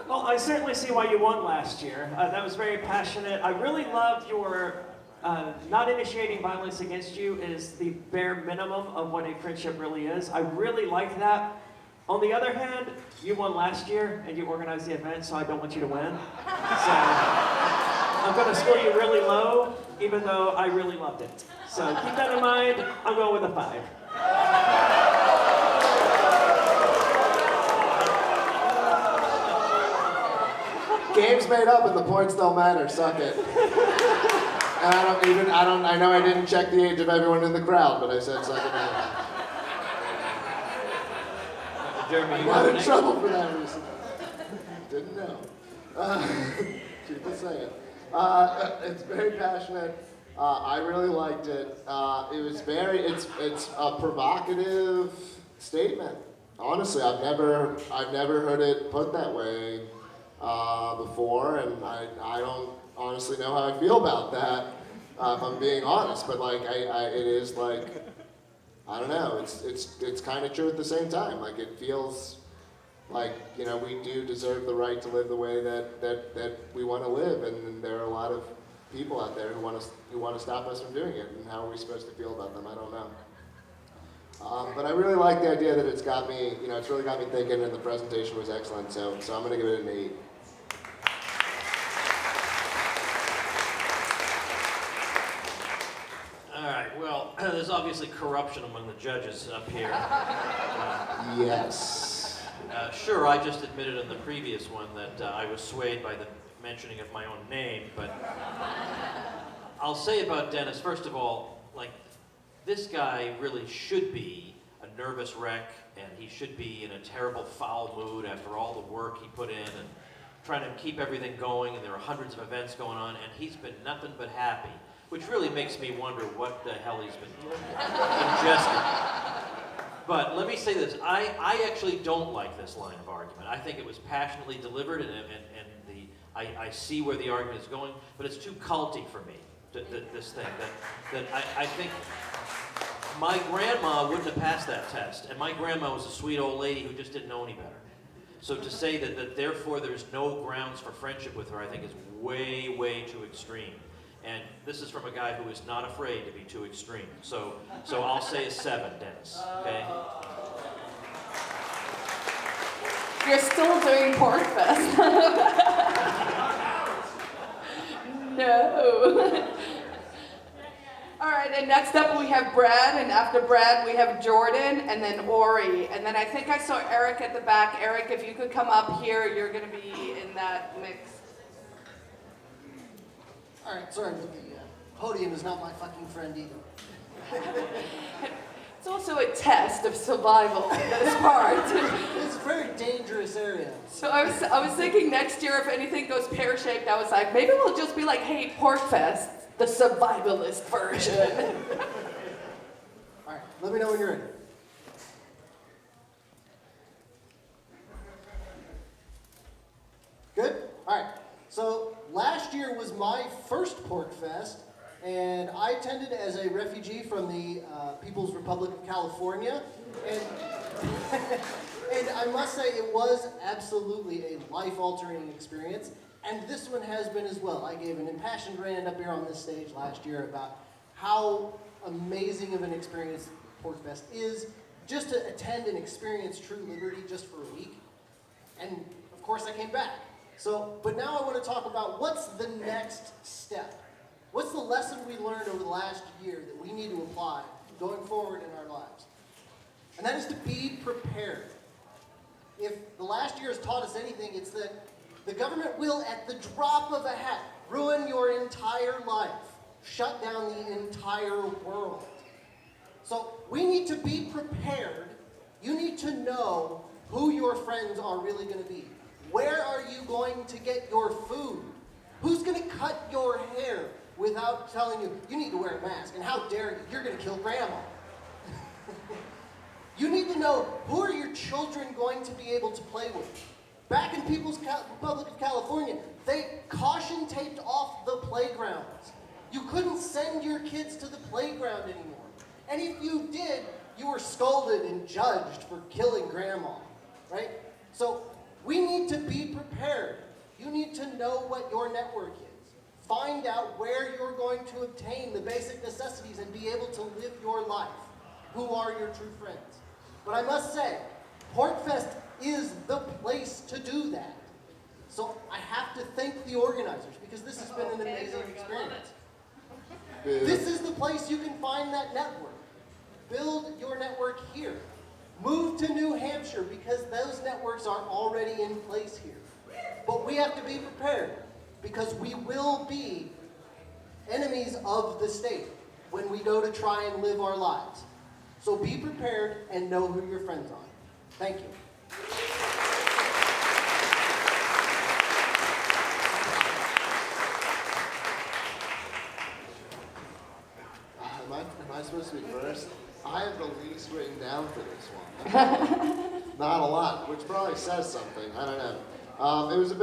Well, I certainly see why you won last year. That was very passionate. I really loved your not initiating violence against you is the bare minimum of what a friendship really is. I really liked that. On the other hand, you won last year and you organized the event, so I don't want you to win. So I'm going to score you really low, even though I really loved it. So keep that in mind. I'm going with a 5. Game's made up and the points don't matter. Suck it. And I know I didn't check the age of everyone in the crowd, but I said suck it out. Jeremy, I you got in next? trouble for that reason. Didn't know. Keep it saying. It's very passionate. I really liked it. It's a provocative statement. Honestly, I've never heard it put that way before, and I don't honestly know how I feel about that, if I'm being honest. But like, it is like, I don't know. It's kind of true at the same time. Like, it feels like, you know, we do deserve the right to live the way that we want to live, and there are a lot of people out there who want to stop us from doing it. And how are we supposed to feel about them? I don't know. But I really like the idea that it's got me, you know, it's really got me thinking, and the presentation was excellent. So I'm going to give it an 8. All right, well, there's obviously corruption among the judges up here. Yes. Sure, I just admitted in the previous one that I was swayed by the mentioning of my own name, but I'll say about Dennis, first of all, like, this guy really should be a nervous wreck, and he should be in a terrible foul mood after all the work he put in and trying to keep everything going, and there are hundreds of events going on, and he's been nothing but happy, which really makes me wonder what the hell he's been ingesting. But let me say this, I actually don't like this line of argument. I think it was passionately delivered, and I see where the argument is going, but it's too culty for me, this thing, that I think my grandma wouldn't have passed that test, and my grandma was a sweet old lady who just didn't know any better. So to say that therefore there's no grounds for friendship with her, I think is way, way too extreme. And this is from a guy who is not afraid to be too extreme. So I'll say a 7, Dennis, okay? You're still doing PorcFest. No. All right, and next up we have Brad, and after Brad we have Jordan, and then Ori. And then I think I saw Eric at the back. Eric, if you could come up here, you're gonna be in that mix. All right, sorry, but the podium is not my fucking friend either. It's also a test of survival, this part. It's a very dangerous area. So I was thinking next year if anything goes pear-shaped, I was like, maybe we'll just be like, hey, PorcFest, the survivalist version. All right, let me know when you're ready. Good? All right. So last year was my first PorcFest, and I attended as a refugee from the People's Republic of California. And, and I must say it was absolutely a life-altering experience, and this one has been as well. I gave an impassioned rant up here on this stage last year about how amazing of an experience PorcFest is, just to attend and experience true liberty just for a week. And of course I came back. So, but now I want to talk about what's the next step. What's the lesson we learned over the last year that we need to apply going forward in our lives? And that is to be prepared. If the last year has taught us anything, it's that the government will, at the drop of a hat, ruin your entire life, shut down the entire world. So we need to be prepared. You need to know who your friends are really going to be. Where are you going to get your food? Who's going to cut your hair without telling you, you need to wear a mask, and how dare you, you're going to kill grandma. You need to know, who are your children going to be able to play with? Back in People's Republic of California, they caution taped off the playgrounds. You couldn't send your kids to the playground anymore. And if you did, you were scolded and judged for killing grandma, right? So we need to be prepared. You need to know what your network is. Find out where you're going to obtain the basic necessities and be able to live your life. Who are your true friends? But I must say, PorcFest is the place to do that. So I have to thank the organizers because this has been an amazing experience. This is the place you can find that network. Build your network here. Move to New Hampshire because those networks are already in place here. But we have to be prepared because we will be enemies of the state when we go to try and live our lives. So be prepared and know who your friends are. Thank you. Am I supposed to be first? I have the least written down for this one. Not a lot, which probably says something. I don't know. It was a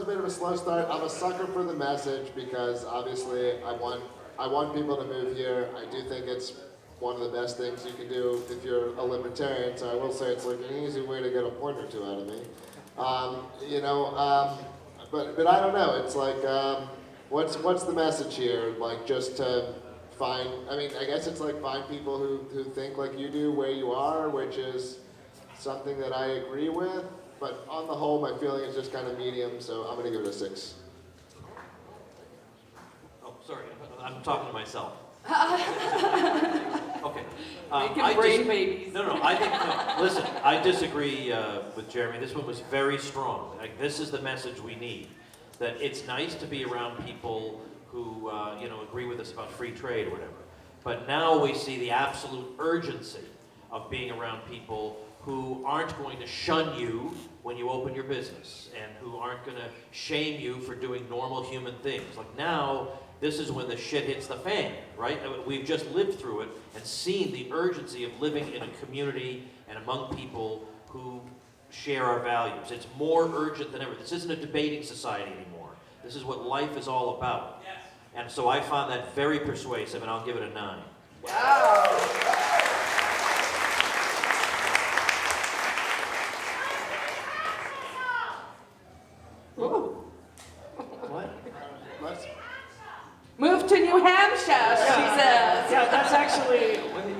bit of a slow start. I'm a sucker for the message because obviously I want people to move here. I do think it's one of the best things you can do if you're a libertarian. So I will say it's like an easy way to get a point or two out of me. But I don't know. It's like what's the message here? Like just to find. I mean, I guess it's like find people who think like you do where you are, which is something that I agree with. But on the whole, my feeling is just kind of medium. So I'm gonna give it a 6. Oh, sorry, I'm talking to myself. Okay. Making brain babies. No, I think, no, listen, I disagree with Jeremy. This one was very strong. Like, this is the message we need. That it's nice to be around people who, agree with us about free trade or whatever. But now we see the absolute urgency of being around people who aren't going to shun you when you open your business and who aren't going to shame you for doing normal human things. Like now, this is when the shit hits the fan, right? We've just lived through it and seen the urgency of living in a community and among people who share our values. It's more urgent than ever. This isn't a debating society anymore. This is what life is all about. Yes. And so I found that very persuasive, and I'll give it a 9. Wow. Ooh. What?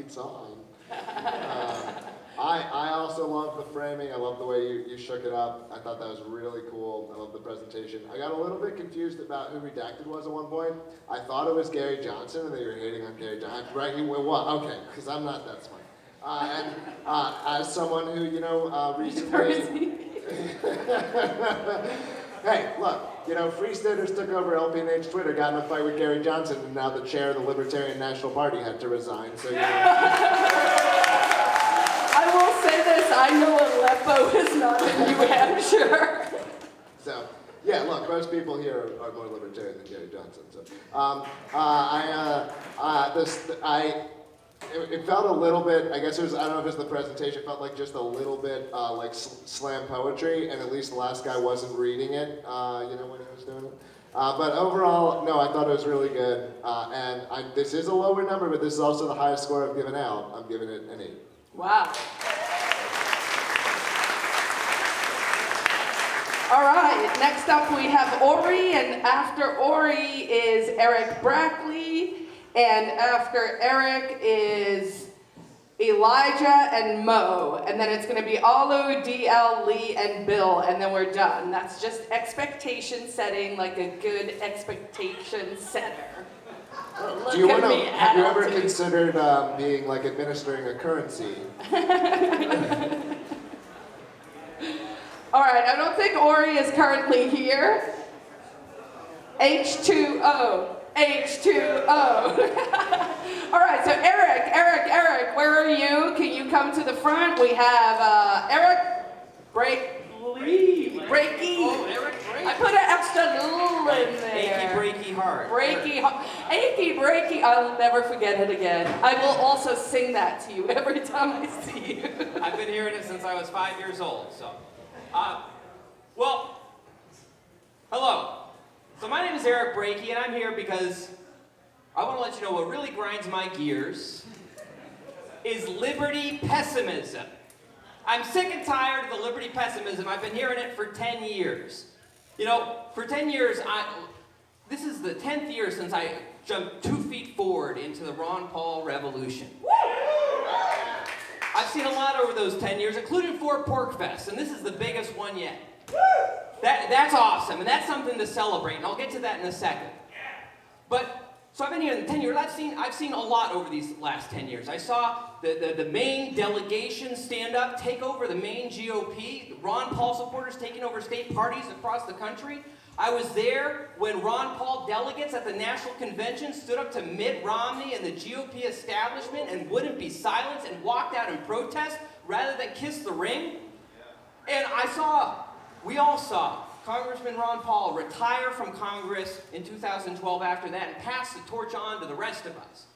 keeps on. I also love the framing. I love the way you shook it up. I thought that was really cool. I love the presentation. I got a little bit confused about who Redacted was at one point. I thought it was Gary Johnson, and that you were hating on Gary Johnson. Right? What? Okay, because I'm not that smart. And as someone who, recently... Hey, look, Free Staters took over LPNH Twitter, got in a fight with Gary Johnson, and now the chair of the Libertarian National Party had to resign, so I will say this, I know Aleppo is not in New Hampshire. So, yeah, look, most people here are more libertarian than Gary Johnson. So, it felt a little bit, I guess it was, I don't know if it was the presentation, it felt like just a little bit like slam poetry, and at least the last guy wasn't reading it, when he was doing it. But overall, no, I thought it was really good. And this is a lower number, but this is also the highest score I've given out. I'm giving it an 8. Wow. All right, next up we have Ori, and after Ori is Eric Brackley, and after Eric is Elijah and Mo, and then it's going to be Alu, DL, Lee, and Bill, and then we're done. That's just expectation setting, like a good expectation setter. Look Do you at want to? me, Have you ever attitude. considered being like administering a currency? All right, I don't think Ori is currently here. H2O, H2O. All right, so Eric, where are you? Can you come to the front? We have Eric Breaky. Oh, Eric Breaky. I put an extra little in there. Breaky heart. Achy breaky. I'll never forget it again. I will also sing that to you every time I see you. I've been hearing it since I was 5 years old, so. Hello. So my name is Eric Breaky, and I'm here because I want to let you know what really grinds my gears is liberty pessimism. I'm sick and tired of the liberty pessimism. I've been hearing it for 10 years. For 10 years, this is the 10th year since I jumped 2 feet forward into the Ron Paul revolution. I've seen a lot over those 10 years, including 4 PorcFests, and this is the biggest one yet. That's awesome, and that's something to celebrate, and I'll get to that in a second. So I've been here in 10 years. I've seen a lot over these last 10 years. I saw the main delegation stand up, take over the main GOP, Ron Paul supporters taking over state parties across the country. I was there when Ron Paul delegates at the National Convention stood up to Mitt Romney and the GOP establishment and wouldn't be silenced and walked out in protest rather than kiss the ring. And we all saw Congressman Ron Paul retire from Congress in 2012 after that and pass the torch on to the rest of us.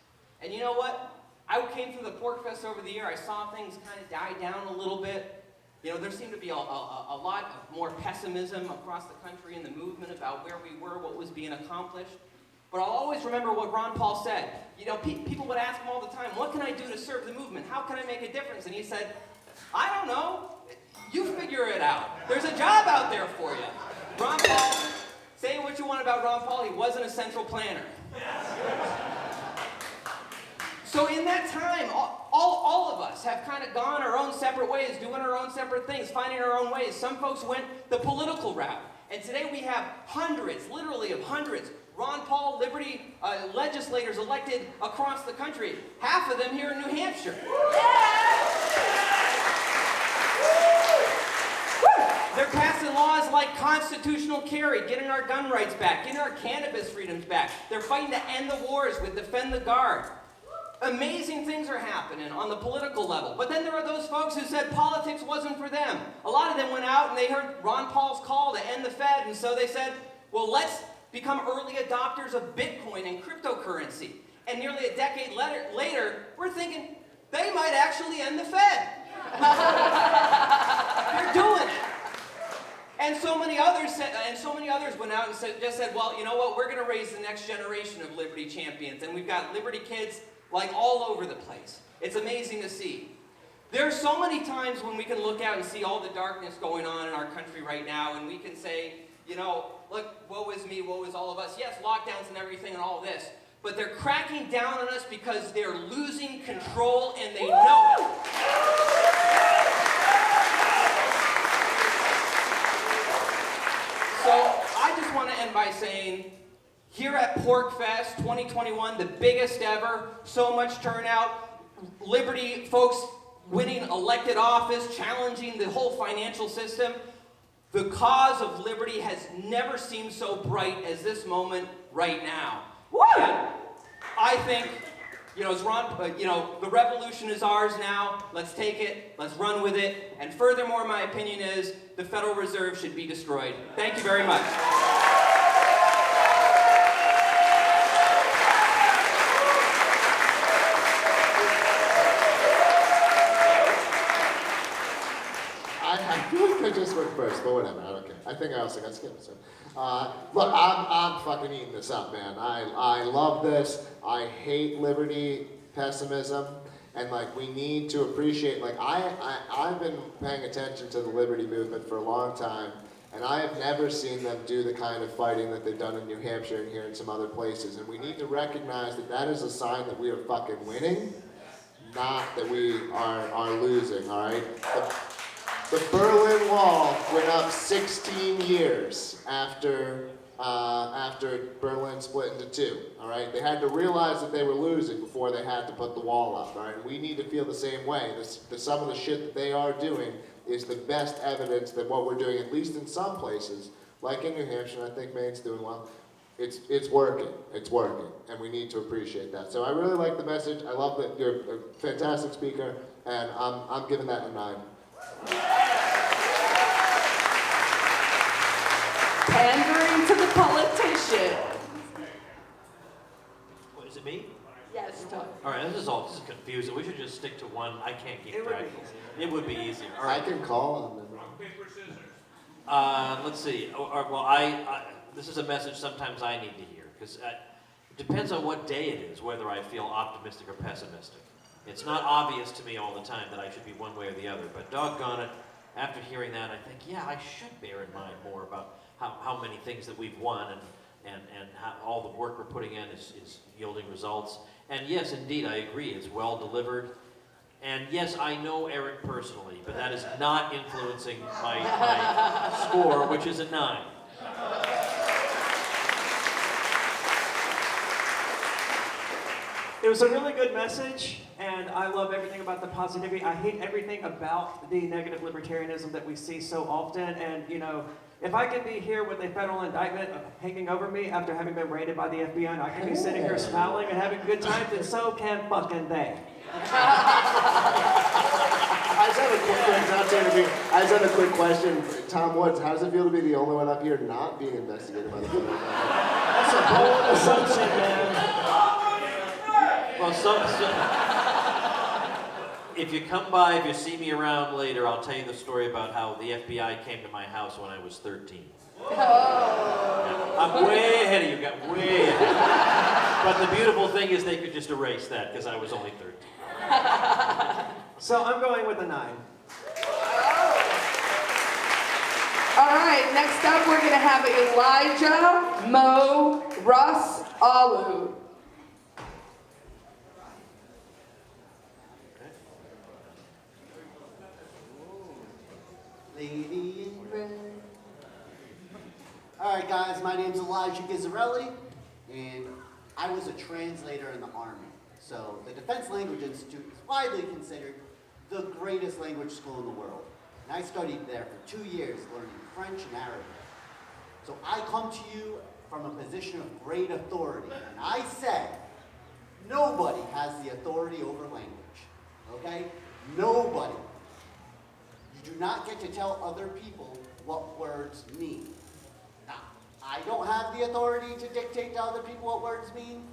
And you know what? I came through the PorcFest over the year. I saw things kind of die down a little bit. There seemed to be a lot of more pessimism across the country in the movement about where we were, what was being accomplished. But I'll always remember what Ron Paul said. People would ask him all the time, what can I do to serve the movement? How can I make a difference? And he said, I don't know. You figure it out. There's a job out there for you. Ron Paul, say what you want about Ron Paul, he wasn't a central planner. So in that time, all of us have kind of gone our own separate ways, doing our own separate things, finding our own ways. Some folks went the political route. And today we have hundreds, literally of hundreds, Ron Paul liberty legislators elected across the country. Half of them here in New Hampshire. They're passing laws like constitutional carry, getting our gun rights back, getting our cannabis freedoms back. They're fighting to end the wars with Defend the Guard. Amazing things are happening on the political level. But then there are those folks who said politics wasn't for them. A lot of them went out and they heard Ron Paul's call to end the Fed, and so they said, well, let's become early adopters of Bitcoin and cryptocurrency. And nearly a decade later, we're thinking they might actually end the Fed. They're doing it. And so many others went out and just said, well, you know what, we're going to raise the next generation of liberty champions. And we've got liberty kids like all over the place. It's amazing to see. There are so many times when we can look out and see all the darkness going on in our country right now, and we can say, look, woe is me, woe is all of us. Yes, lockdowns and everything and all this. but they're cracking down on us because they're losing control and they know it. So I just want to end by saying, here at PorcFest 2021, the biggest ever, so much turnout, Liberty folks winning elected office, challenging the whole financial system. The cause of liberty has never seemed so bright as this moment right now. And I think, as Ron, the revolution is ours now. Let's take it. Let's run with it. And furthermore, my opinion is the Federal Reserve should be destroyed. Thank you very much. I feel like I just went first, but whatever, I don't care. I think I also got skipped. So. Look, I'm fucking eating this up, man. I love this. I hate liberty pessimism, and like we need to appreciate. Like I've been paying attention to the liberty movement for a long time, and I have never seen them do the kind of fighting that they've done in New Hampshire and here in some other places. And we need to recognize that that is a sign that we are fucking winning, not that we are losing. All right. The Berlin Wall went up 16 years after Berlin split into two, all right? They had to realize that they were losing before they had to put the wall up, all right? We need to feel the same way. Some of the shit that they are doing is the best evidence that what we're doing, at least in some places, like in New Hampshire, I think Maine's doing well, it's working, and we need to appreciate that. So I really like the message. I love that you're a fantastic speaker, and I'm giving that a 9. Pandering to the politician. What, is it me? Yes, Doug. All right, this is confusing. We should just stick to one. I can't keep It would track. be It would be easier. All I right. can call on them. Rock, paper, scissors. Let's see. Well, this is a message sometimes I need to hear, because it depends on what day it is, whether I feel optimistic or pessimistic. It's not obvious to me all the time that I should be one way or the other, but doggone it, after hearing that, I think, yeah, I should bear in mind more about how many things that we've won and how all the work we're putting in is yielding results. And yes, indeed, I agree, it's well delivered. And yes, I know Eric personally, but that is not influencing my score, which is a 9. It was a really good message, and I love everything about the positivity. I hate everything about the negative libertarianism that we see so often. And, if I could be here with a federal indictment hanging over me after having been raided by the FBI, and I can be sitting here smiling and having a good time, then so can fucking they. I just have a quick question. Tom Woods, how does it feel to be the only one up here not being investigated by the FBI? That's a bold assumption, man. Well, if you come by, if you see me around later, I'll tell you the story about how the FBI came to my house when I was 13. I'm way ahead of you guys, way ahead. But the beautiful thing is they could just erase that because I was only 13. So I'm going with a 9. All right, next up we're going to have Elijah Mo Russ Alu. Lady in red. All right, guys, my name's Elijah Gizzarelli, and I was a translator in the Army. So the Defense Language Institute is widely considered the greatest language school in the world. And I studied there for 2 years, learning French and Arabic. So I come to you from a position of great authority, and I said, nobody has the authority over language, okay? Nobody. You do not get to tell other people what words mean. Now, I don't have the authority to dictate to other people what words mean.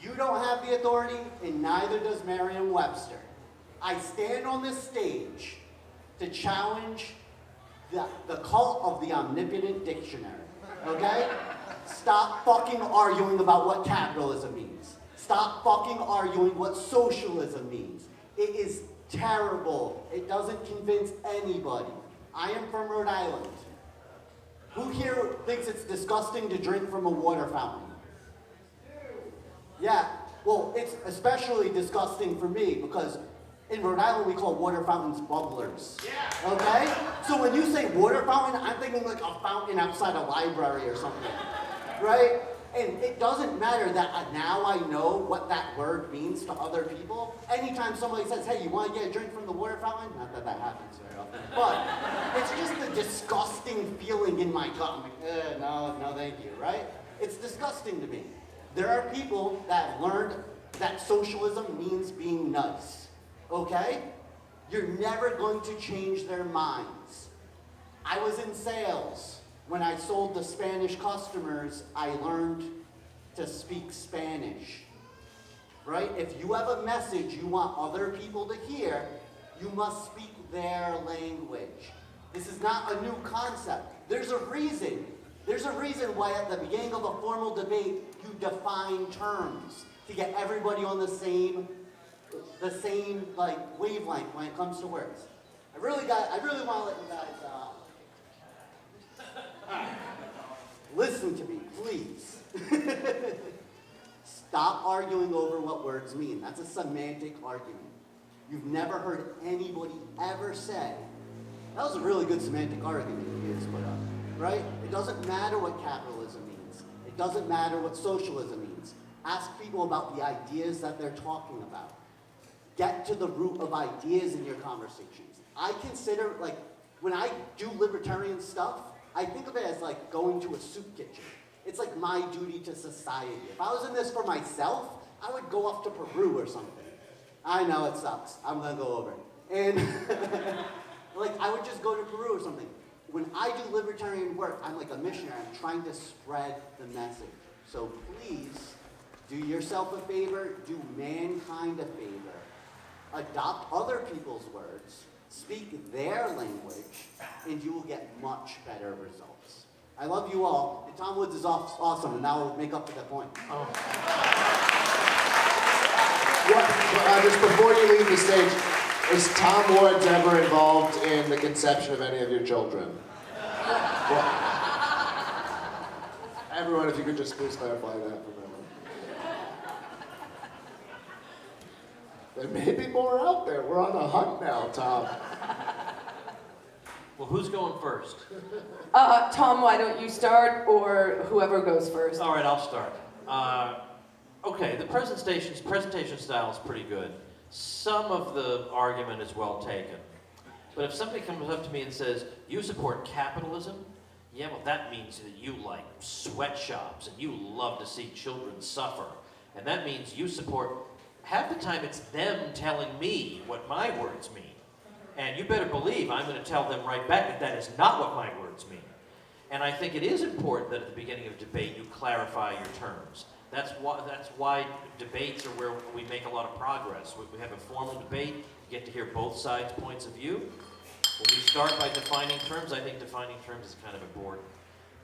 You don't have the authority, and neither does Merriam-Webster. I stand on this stage to challenge the cult of the omnipotent dictionary, okay? Stop fucking arguing about what capitalism means. Stop fucking arguing what socialism means. It is terrible. It doesn't convince anybody. I am from Rhode Island. Who here thinks it's disgusting to drink from a water fountain? Yeah, well, it's especially disgusting for me because in Rhode Island we call water fountains bubblers. Yeah. Okay? So when you say water fountain, I'm thinking like a fountain outside a library or something. Right? And it doesn't matter that now I know what that word means to other people. Anytime somebody says, hey, you want to get a drink from the water fountain? Not that that happens very often. But it's just a disgusting feeling in my gut. I'm like, no, thank you, right? It's disgusting to me. There are people that have learned that socialism means being nice, okay? You're never going to change their minds. I was in sales. When I sold to Spanish customers, I learned to speak Spanish, right? If you have a message you want other people to hear, you must speak their language. This is not a new concept. There's a reason. There's a reason why at the beginning of a formal debate, you define terms to get everybody on the same like wavelength when it comes to words. I really want to let you guys listen to me, please. Stop arguing over what words mean. That's a semantic argument. You've never heard anybody ever say, that was a really good semantic argument you just put up, right? It doesn't matter what capitalism means. It doesn't matter what socialism means. Ask people about the ideas that they're talking about. Get to the root of ideas in your conversations. I consider, like, when I do libertarian stuff, I think of it as like going to a soup kitchen. It's like my duty to society. If I was in this for myself, I would go off to Peru or something. I know it sucks. I'm gonna go over. And like I would just go to Peru or something. When I do libertarian work, I'm like a missionary. I'm trying to spread the message. So please, do yourself a favor, do mankind a favor. Adopt other people's words. Speak their language, and you will get much better results. I love you all, and Tom Woods is awesome, and now we'll make up for that point. Oh. Just before you leave the stage, is Tom Woods ever involved in the conception of any of your children? Well, everyone, if you could just please clarify that for a moment. There may be more out there. We're on the hunt now, Tom. Well, who's going first? Tom, why don't you start, or whoever goes first? All right, I'll start. Okay, the presentation style is pretty good. Some of the argument is well taken. But if somebody comes up to me and says, you support capitalism? Yeah, well, that means that you like sweatshops and you love to see children suffer. And that means you support... Half the time it's them telling me what my words mean. And you better believe I'm going to tell them right back that that is not what my words mean. And I think it is important that at the beginning of debate you clarify your terms. That's why debates are where we make a lot of progress. We have a formal debate, you get to hear both sides' points of view. When we start by defining terms, I think defining terms is kind of important.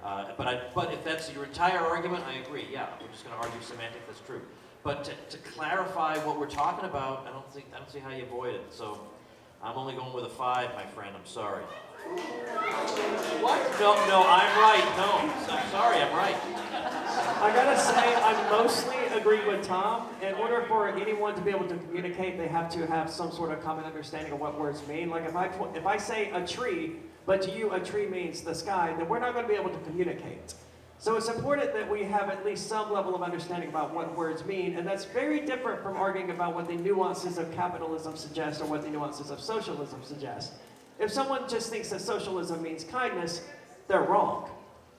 But if that's your entire argument, I agree. Yeah, we're just going to argue semantics, that's true. But to clarify what we're talking about, I don't see how you avoid it. So I'm only going with a 5, my friend. I'm sorry. What? No, I'm right. No, I'm sorry, I'm right. I gotta say, I mostly agree with Tom. In order for anyone to be able to communicate, they have to have some sort of common understanding of what words mean. Like if I say a tree, but to you a tree means the sky, then we're not going to be able to communicate. So it's important that we have at least some level of understanding about what words mean, and that's very different from arguing about what the nuances of capitalism suggest or what the nuances of socialism suggest. If someone just thinks that socialism means kindness, they're wrong.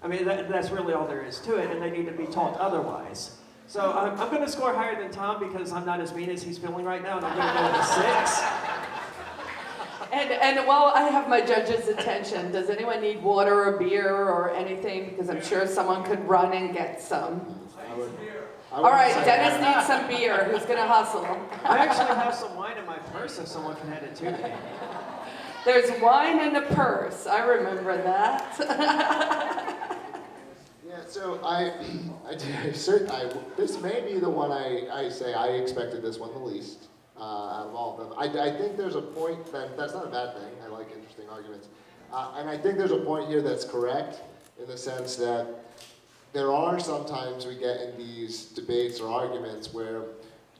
I mean, that's really all there is to it, and they need to be taught otherwise. So I'm going to score higher than Tom because I'm not as mean as he's feeling right now, and I'm going to go with a 6. And while I have my judge's attention, does anyone need water or beer or anything? Because I'm sure someone could run and get some. All right, Dennis needs some beer. Who's going to hustle? I actually have some wine in my purse if someone can hand it to me. There's wine in the purse. I remember that. Yeah, so this may be the one I say I expected this one the least. Out of all of them. I think there's a point that's not a bad thing. I like interesting arguments. And I think there's a point here that's correct in the sense that there are sometimes we get in these debates or arguments where,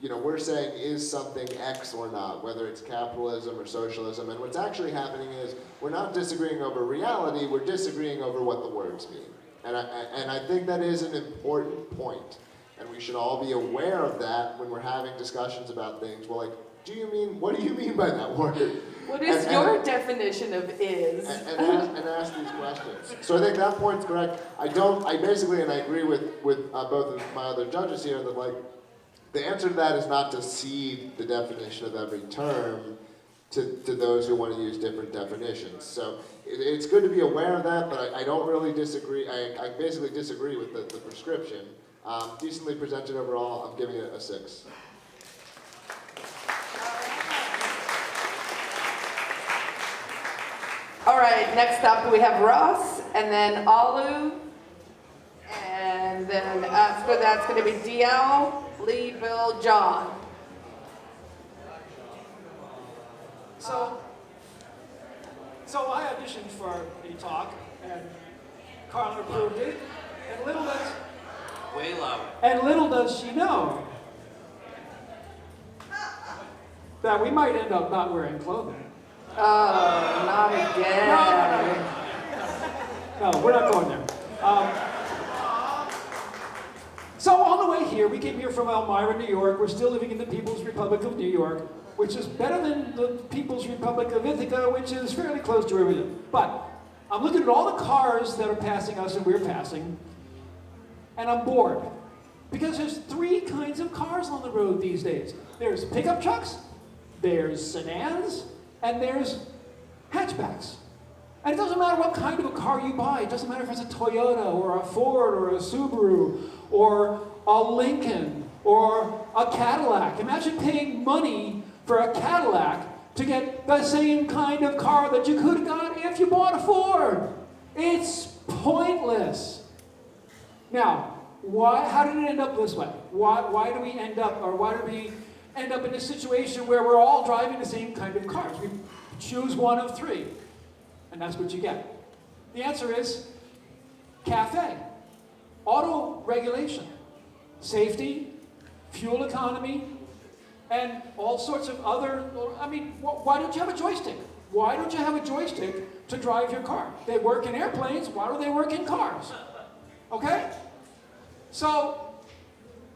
you know, we're saying is something X or not, whether it's capitalism or socialism, and what's actually happening is we're not disagreeing over reality, we're disagreeing over what the words mean. And I think that is an important point, and we should all be aware of that when we're having discussions about things. Well, like, what do you mean by that word? What is your definition of is? And ask these questions. So I think that point's correct. I basically, and I agree with both of my other judges here, that like, the answer to that is not to cede the definition of every term to those who want to use different definitions. So it's good to be aware of that, but I don't really disagree. I basically disagree with the prescription. Decently presented overall, I'm giving it a 6. All right, next up we have Ross, and then Alu, and then after that's going to be DL, Lee, Bill, John. So I auditioned for a talk, and Carla approved it, and little does she know that we might end up not wearing clothing. Oh, not again. No, we're not going there. So on the way here, we came here from Elmira, New York. We're still living in the People's Republic of New York, which is better than the People's Republic of Ithaca, which is fairly close to where we live. But I'm looking at all the cars that are passing us and we're passing, and I'm bored. Because there's 3 kinds of cars on the road these days. There's pickup trucks, there's sedans, and there's hatchbacks. And it doesn't matter what kind of a car you buy. It doesn't matter if it's a Toyota or a Ford or a Subaru or a Lincoln or a Cadillac. Imagine paying money for a Cadillac to get the same kind of car that you could have got if you bought a Ford. It's pointless. Now, how did it end up this way? Why do we end up in a situation where we're all driving the same kind of cars? We choose one of 3, and that's what you get. The answer is CAFE, auto regulation, safety, fuel economy, and all sorts of other, why don't you have a joystick? Why don't you have a joystick to drive your car? They work in airplanes, why don't they work in cars? Okay? So,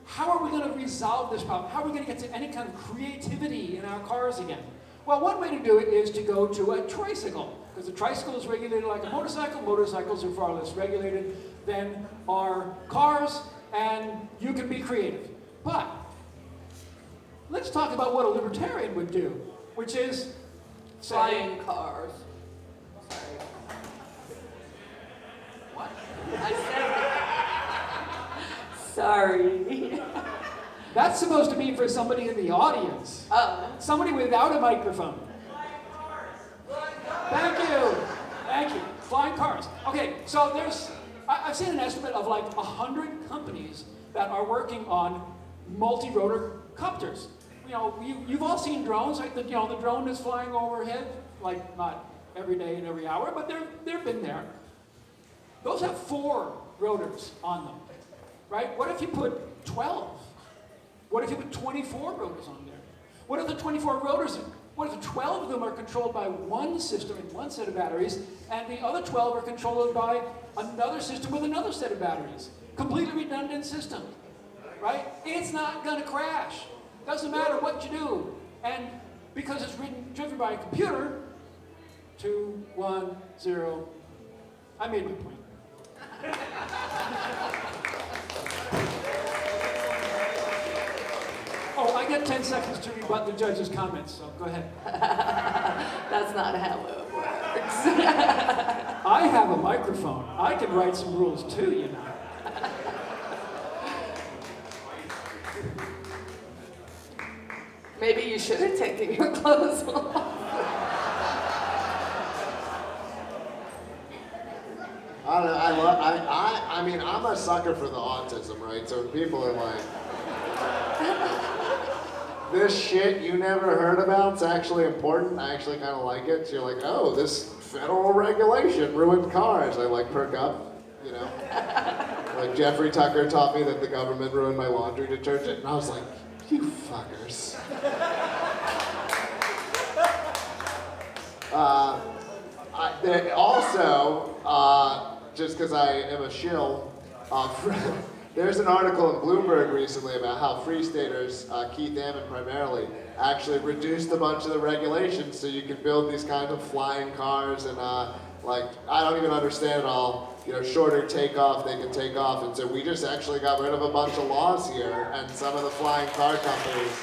how are we going to resolve this problem? How are we going to get to any kind of creativity in our cars again? Well, one way to do it is to go to a tricycle, because a tricycle is regulated like a motorcycle. Motorcycles are far less regulated than are cars, and you can be creative. But let's talk about what a libertarian would do, which is flying cars. Sorry. What? I said Sorry. That's supposed to be for somebody in the audience. Somebody without a microphone. Thank you. Thank you. Flying cars. Okay, so I've seen an estimate of like 100 companies that are working on multi-rotor copters. You know, you've all seen drones, right? The drone is flying overhead, like not every day and every hour, but they've been there. Those have 4 rotors on them, right? What if you put 12? What if you put 24 rotors on there? What if the 24 rotors, what if 12 of them are controlled by one system and one set of batteries, and the other 12 are controlled by another system with another set of batteries? Completely redundant system, right? It's not gonna crash. Doesn't matter what you do. And because it's driven by a computer, 2, 1, 0, I made my point. Oh, I get 10 seconds to rebut the judge's comments, so go ahead. That's not how it works. I have a microphone. I can write some rules too, you know. Maybe you should have taken your clothes off. I don't know, I mean, I'm a sucker for the autism, right? So when people are like, this shit you never heard about, it's actually important, I actually kind of like it. So you're like, oh, this federal regulation ruined cars. I like perk up, you know? Like Jeffrey Tucker taught me that the government ruined my laundry detergent, and I was like, you fuckers. Just because I am a shill, there's an article in Bloomberg recently about how Free Staters, Keith Ammon primarily, actually reduced a bunch of the regulations so you can build these kinds of flying cars and like, I don't even understand it all. You know, shorter takeoff, they can take off. And so we just actually got rid of a bunch of laws here, and some of the flying car companies.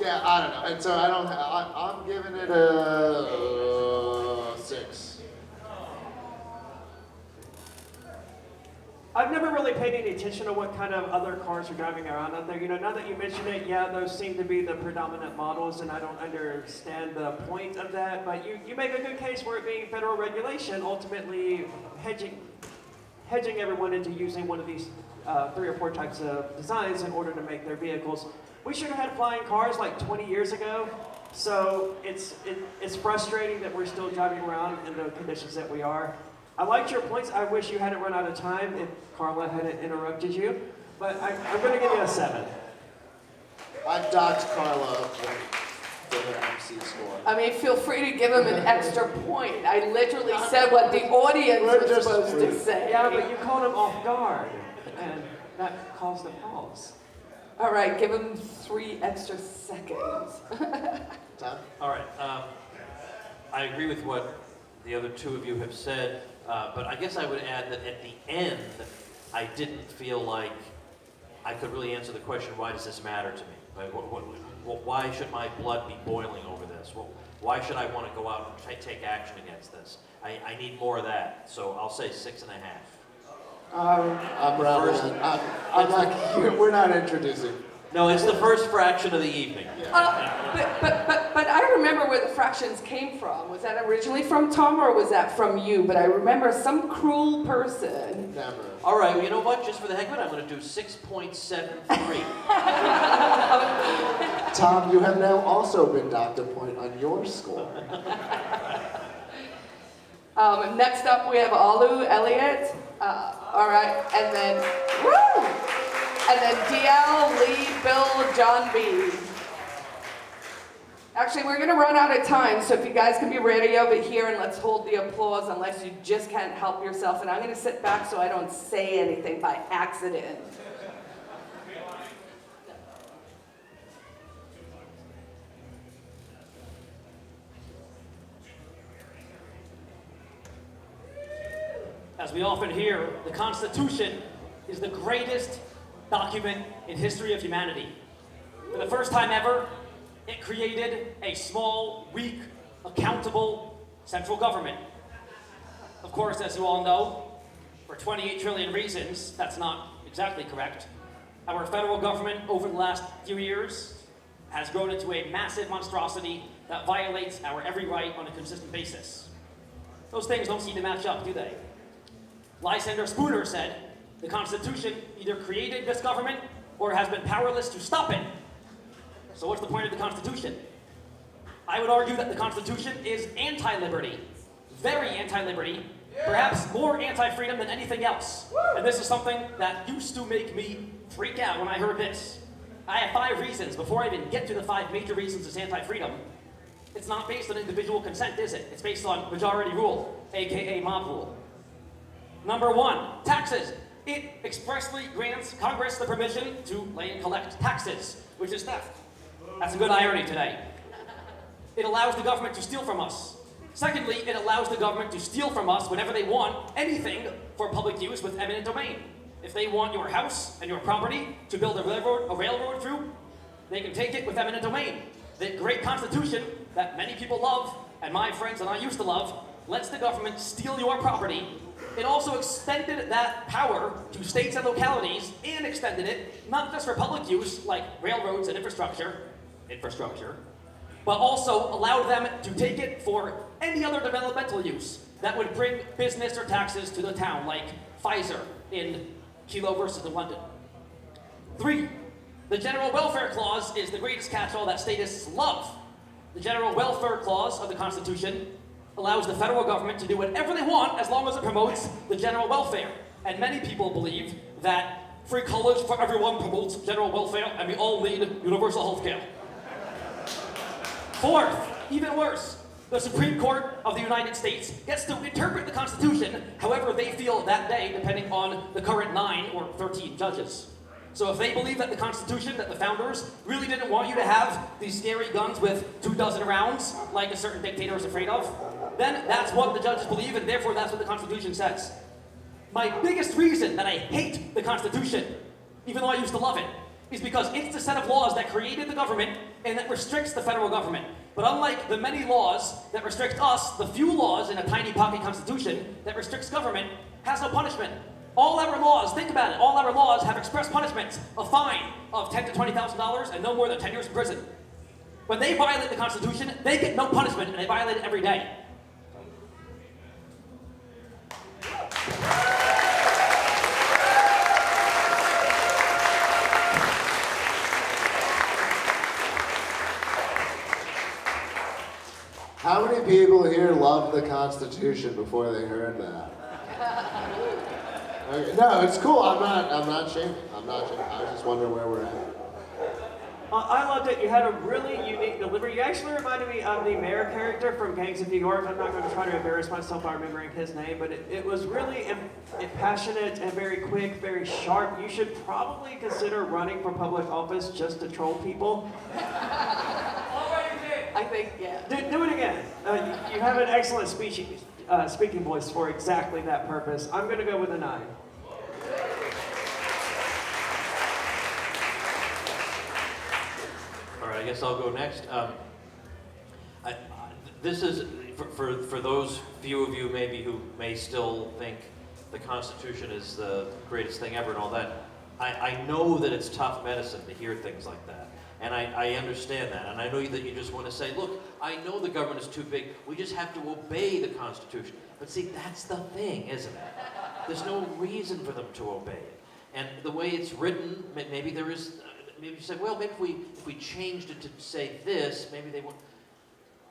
Yeah, I don't know. And so I'm giving it a 6. I've never really paid any attention to what kind of other cars are driving around out there. You know, now that you mention it, yeah, those seem to be the predominant models, and I don't understand the point of that. But you make a good case for it being federal regulation, ultimately hedging everyone into using one of these 3 or 4 types of designs in order to make their vehicles. We should have had flying cars like 20 years ago. So it's frustrating that we're still driving around in the conditions that we are. I liked your points. I wish you hadn't run out of time if Carla hadn't interrupted you. But I'm going to give you a 7. I've docked Carla a point for her MC score. I mean, feel free to give him an extra point. I literally said what the audience was supposed to say. Yeah, but you caught him off guard, and that caused a pause. All right, give him 3 extra seconds. Tom? All right. I agree with what the other 2 of you have said, but I guess I would add that at the end, I didn't feel like I could really answer the question, why does this matter to me? Like, why should my blood be boiling over this? Why should I want to go out and take action against this? I need more of that, so I'll say 6.5. I'm rounding. I'm not. We're not introducing. No, it's the first fraction of the evening. But I remember where the fractions came from. Was that originally from Tom or was that from you? But I remember some cruel person. Never. All right, well, you know what? Just for the heck of it, I'm going to do 6.73. Tom, you have now also been docked a point on your score. Next up, we have Alu Elliott. All right, and then, woo! And then DL, Lee, Bill, John B. Actually, we're gonna run out of time, so if you guys can be ready over here and let's hold the applause unless you just can't help yourself. And I'm gonna sit back so I don't say anything by accident. As we often hear, the Constitution is the greatest document in history of humanity. For the first time ever, it created a small, weak, accountable central government. Of course, as you all know, for 28 trillion reasons, that's not exactly correct. Our federal government, over the last few years, has grown into a massive monstrosity that violates our every right on a consistent basis. Those things don't seem to match up, do they? Lysander Spooner said, the Constitution either created this government or has been powerless to stop it. So what's the point of the Constitution? I would argue that the Constitution is anti-liberty, very anti-liberty, perhaps more anti-freedom than anything else. And this is something that used to make me freak out when I heard this. I have 5 reasons. Before I even get to the 5 major reasons it's anti-freedom, it's not based on individual consent, is it? It's based on majority rule, aka mob rule. Number 1, taxes. It expressly grants Congress the permission to lay and collect taxes, which is theft. That's a good irony today. It allows the government to steal from us. Secondly, it allows the government to steal from us whenever they want anything for public use with eminent domain. If they want your house and your property to build a railroad through, they can take it with eminent domain. The great Constitution that many people love, and my friends and I used to love, lets the government steal your property. It also extended that power to states and localities, and extended it not just for public use, like railroads and infrastructure, but also allowed them to take it for any other developmental use that would bring business or taxes to the town, like Pfizer in Kilo versus London. 3, the General Welfare Clause is the greatest catch-all that statists love. The General Welfare Clause of the Constitution allows the federal government to do whatever they want as long as it promotes the general welfare. And many people believe that free college for everyone promotes general welfare and we all need universal health care. Fourth, even worse, the Supreme Court of the United States gets to interpret the Constitution however they feel that day, depending on the current 9 or 13 judges. So if they believe that the Constitution, that the founders really didn't want you to have these scary guns with 24 rounds, like a certain dictator is afraid of, then that's what the judges believe, and therefore that's what the Constitution says. My biggest reason that I hate the Constitution, even though I used to love it, is because it's the set of laws that created the government and that restricts the federal government. But unlike the many laws that restrict us, the few laws in a tiny pocket constitution that restricts government has no punishment. All our laws, think about it, all our laws have express punishments, a fine of $10,000 to $20,000 and no more than 10 years in prison. When they violate the Constitution, they get no punishment and they violate it every day. How many people here love the Constitution before they heard that? Okay. No, it's cool. I'm not shaming. I was just wondering where we're at. I loved it. You had a really unique delivery. You actually reminded me of the mayor character from Gangs of New York. I'm not going to try to embarrass myself by remembering his name, but it was really passionate and very quick, very sharp. You should probably consider running for public office just to troll people. I think, yeah. Do it again. You have an excellent speaking voice for exactly that purpose. I'm going to go with a 9. All right, I guess I'll go next. This is, for those few of you maybe who may still think the Constitution is the greatest thing ever and all that, I know that it's tough medicine to hear things like that. And I understand that. And I know that you just want to say, look, I know the government is too big. We just have to obey the Constitution. But see, that's the thing, isn't it? There's no reason for them to obey it. And the way it's written, maybe there is, maybe you say, well, maybe if we changed it to say this, maybe they won't.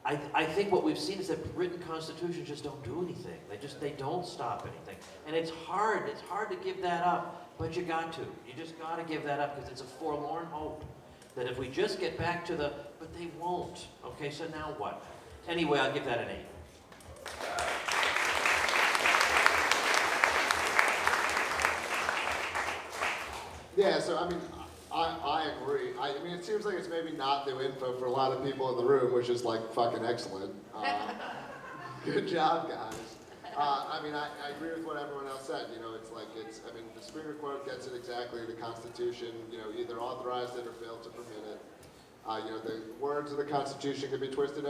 I think what we've seen is that written constitutions just don't do anything. They don't stop anything. And it's hard to give that up, but you got to. You just got to give that up because it's a forlorn hope. That if we just get back to but they won't. Okay, so now what? Anyway, I'll give that an 8. Yeah, so I mean, I agree. I mean, it seems like it's maybe not new info for a lot of people in the room, which is like fucking excellent. Good job, guys. I mean, I agree with what everyone else said. You know, I mean, the Springer quote gets it exactly. The Constitution, either authorized it or failed to permit it. The words of the Constitution can be twisted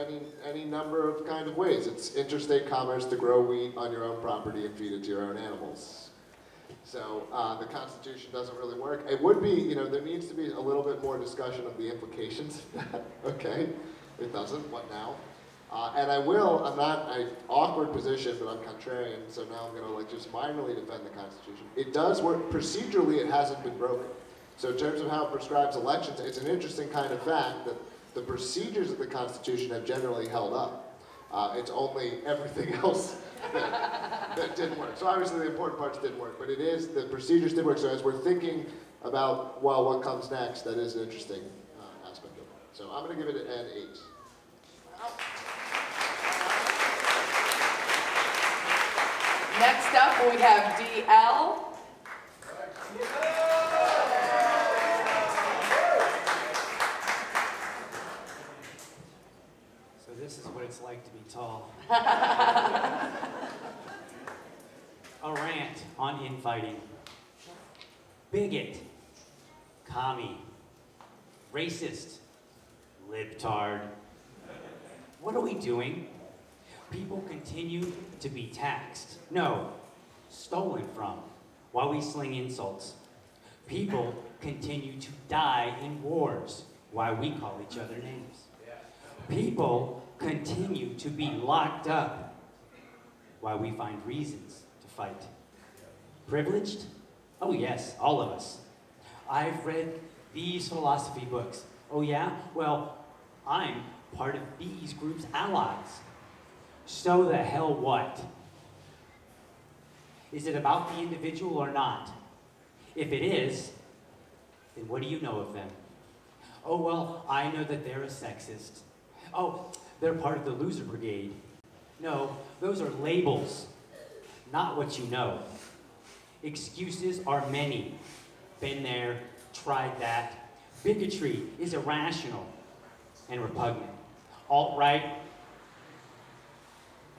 any number of kind of ways. It's interstate commerce to grow wheat on your own property and feed it to your own animals. So the Constitution doesn't really work. It would be, there needs to be a little bit more discussion of the implications of that. Okay, it doesn't. What now? And I'm not an awkward position, but I'm contrarian, so now I'm going to just minorly defend the Constitution. It does work. Procedurally, it hasn't been broken. So in terms of how it prescribes elections, it's an interesting kind of fact that the procedures of the Constitution have generally held up. It's only everything else that didn't work. So obviously the important parts didn't work, but the procedures did work. So as we're thinking about, what comes next, that is an interesting aspect of it. So I'm going to give it an 8. Next up, we have DL. So this is what it's like to be tall. A rant on infighting. Bigot. Commie. Racist. Libtard. What are we doing? People continue to be taxed. No, stolen from, while we sling insults. People continue to die in wars, while we call each other names. People continue to be locked up, while we find reasons to fight. Privileged? Oh yes, all of us. I've read these philosophy books. Oh yeah? Well, I'm part of these groups' allies. So the hell what? Is it about the individual or not? If it is, then what do you know of them? Oh, well, I know that they're a sexist. Oh, they're part of the loser brigade. No, those are labels, not what you know. Excuses are many. Been there, tried that. Bigotry is irrational and repugnant. Alt-right,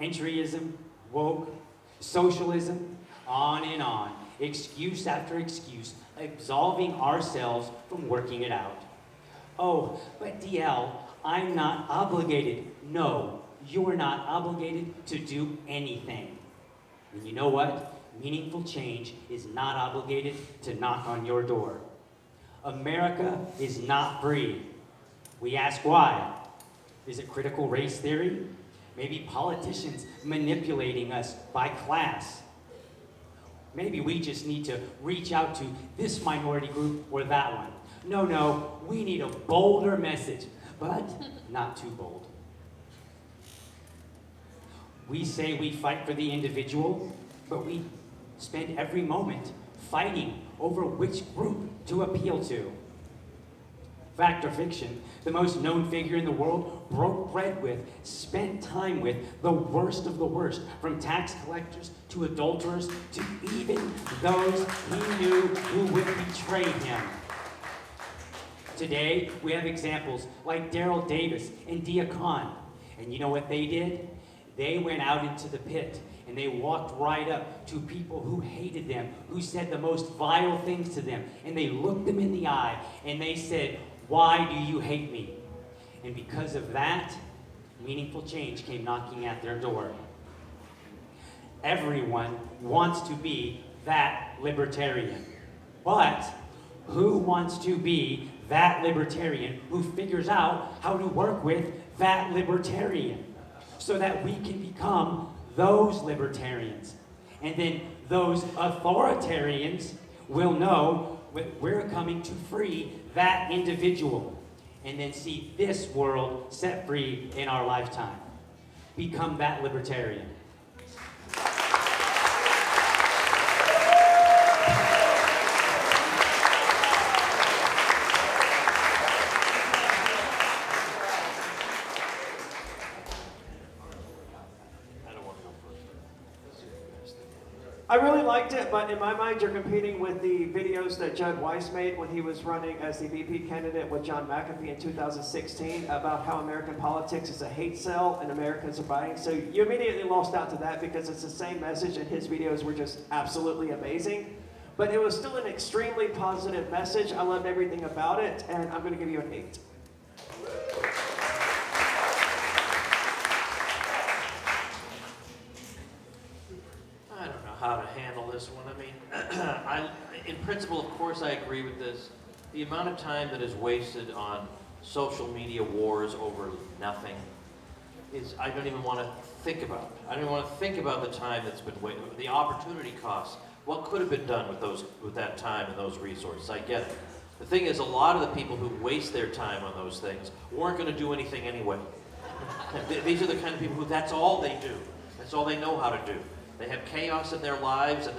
entryism, woke, socialism, on and on. Excuse after excuse, absolving ourselves from working it out. Oh, but DL, I'm not obligated. No, you're not obligated to do anything. And you know what? Meaningful change is not obligated to knock on your door. America is not free. We ask why. Is it critical race theory? Maybe politicians manipulating us by class. Maybe we just need to reach out to this minority group or that one. No, we need a bolder message, but not too bold. We say we fight for the individual, but we spend every moment fighting over which group to appeal to. Fact or fiction, the most known figure in the world broke bread with, spent time with the worst of the worst, from tax collectors to adulterers to even those he knew who would betray him. Today, we have examples like Daryl Davis and Dia Khan. And you know what they did? They went out into the pit and they walked right up to people who hated them, who said the most vile things to them. And they looked them in the eye and they said, "Why do you hate me?" And because of that, meaningful change came knocking at their door. Everyone wants to be that libertarian. But who wants to be that libertarian who figures out how to work with that libertarian so that we can become those libertarians? And then those authoritarians will know we're coming to free that individual and then see this world set free in our lifetime. Become that libertarian. I really liked it, but in my mind, you're competing with the videos that Judd Weiss made when he was running as the VP candidate with John McAfee in 2016 about how American politics is a hate sell and Americans are buying. So you immediately lost out to that because it's the same message and his videos were just absolutely amazing. But it was still an extremely positive message. I loved everything about it, and I'm going to give you an 8. How to handle this one. I mean, in principle, of course, I agree with this. The amount of time that is wasted on social media wars over nothing is, I don't even want to think about. I don't even want to think about the time that's been wasted, the opportunity costs. What could have been done with that time and those resources? I get it. The thing is, a lot of the people who waste their time on those things weren't going to do anything anyway. These are the kind of people who that's all they do. That's all they know how to do. They have chaos in their lives, and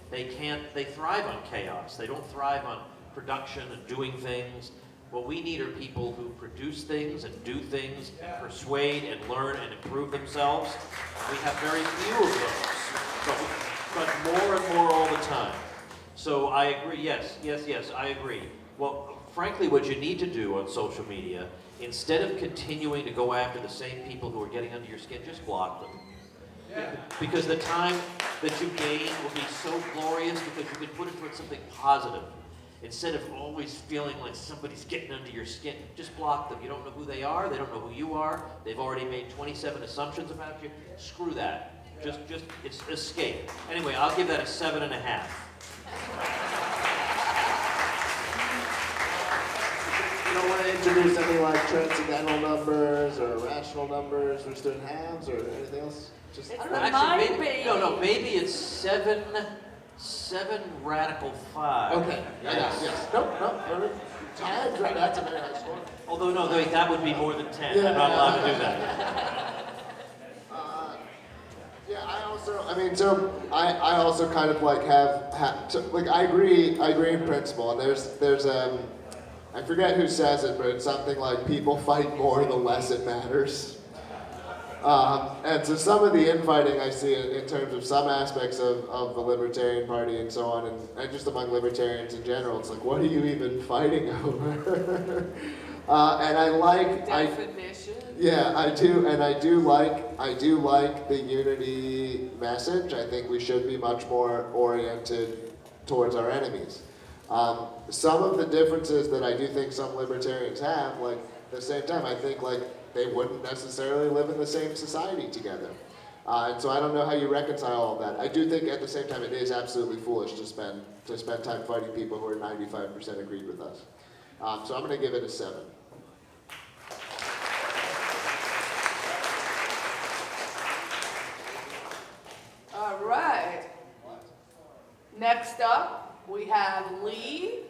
they thrive on chaos. They don't thrive on production and doing things. What we need are people who produce things and do things, and persuade and learn and improve themselves. We have very few of those, but more and more all the time. So I agree, yes, I agree. Well, frankly, what you need to do on social media, instead of continuing to go after the same people who are getting under your skin, just block them. Because the time that you gain will be so glorious because you can put it towards something positive. Instead of always feeling like somebody's getting under your skin, just block them. You don't know who they are, they don't know who you are, they've already made 27 assumptions about you. Screw that. It's escape. Anyway, I'll give that a 7.5. You don't want to introduce any like transcendental numbers or rational numbers or student halves or anything else? It's the mind baby. Maybe it's 7 radical 5. Okay. Yes. Nope. Times, right? That's a very high score. Although, no, that would be more than 10. I'm not allowed to do that. Yeah, I also kind of like like I agree in principle, and there's I forget who says it, but it's something like people fight more the less it matters. And so some of the infighting I see in terms of some aspects of the Libertarian Party and so on, and just among libertarians in general, it's like, what are you even fighting over? And I like Definition. yeah, I do, and I do like the unity message. I think we should be much more oriented towards our enemies. Some of the differences that I do think some libertarians have, like at the same time, I think like they wouldn't necessarily live in the same society together. And so I don't know how you reconcile all that. I do think at the same time it is absolutely foolish to spend time fighting people who are 95% agreed with us. So I'm going to give it a 7. All right. Next up, we have Lee,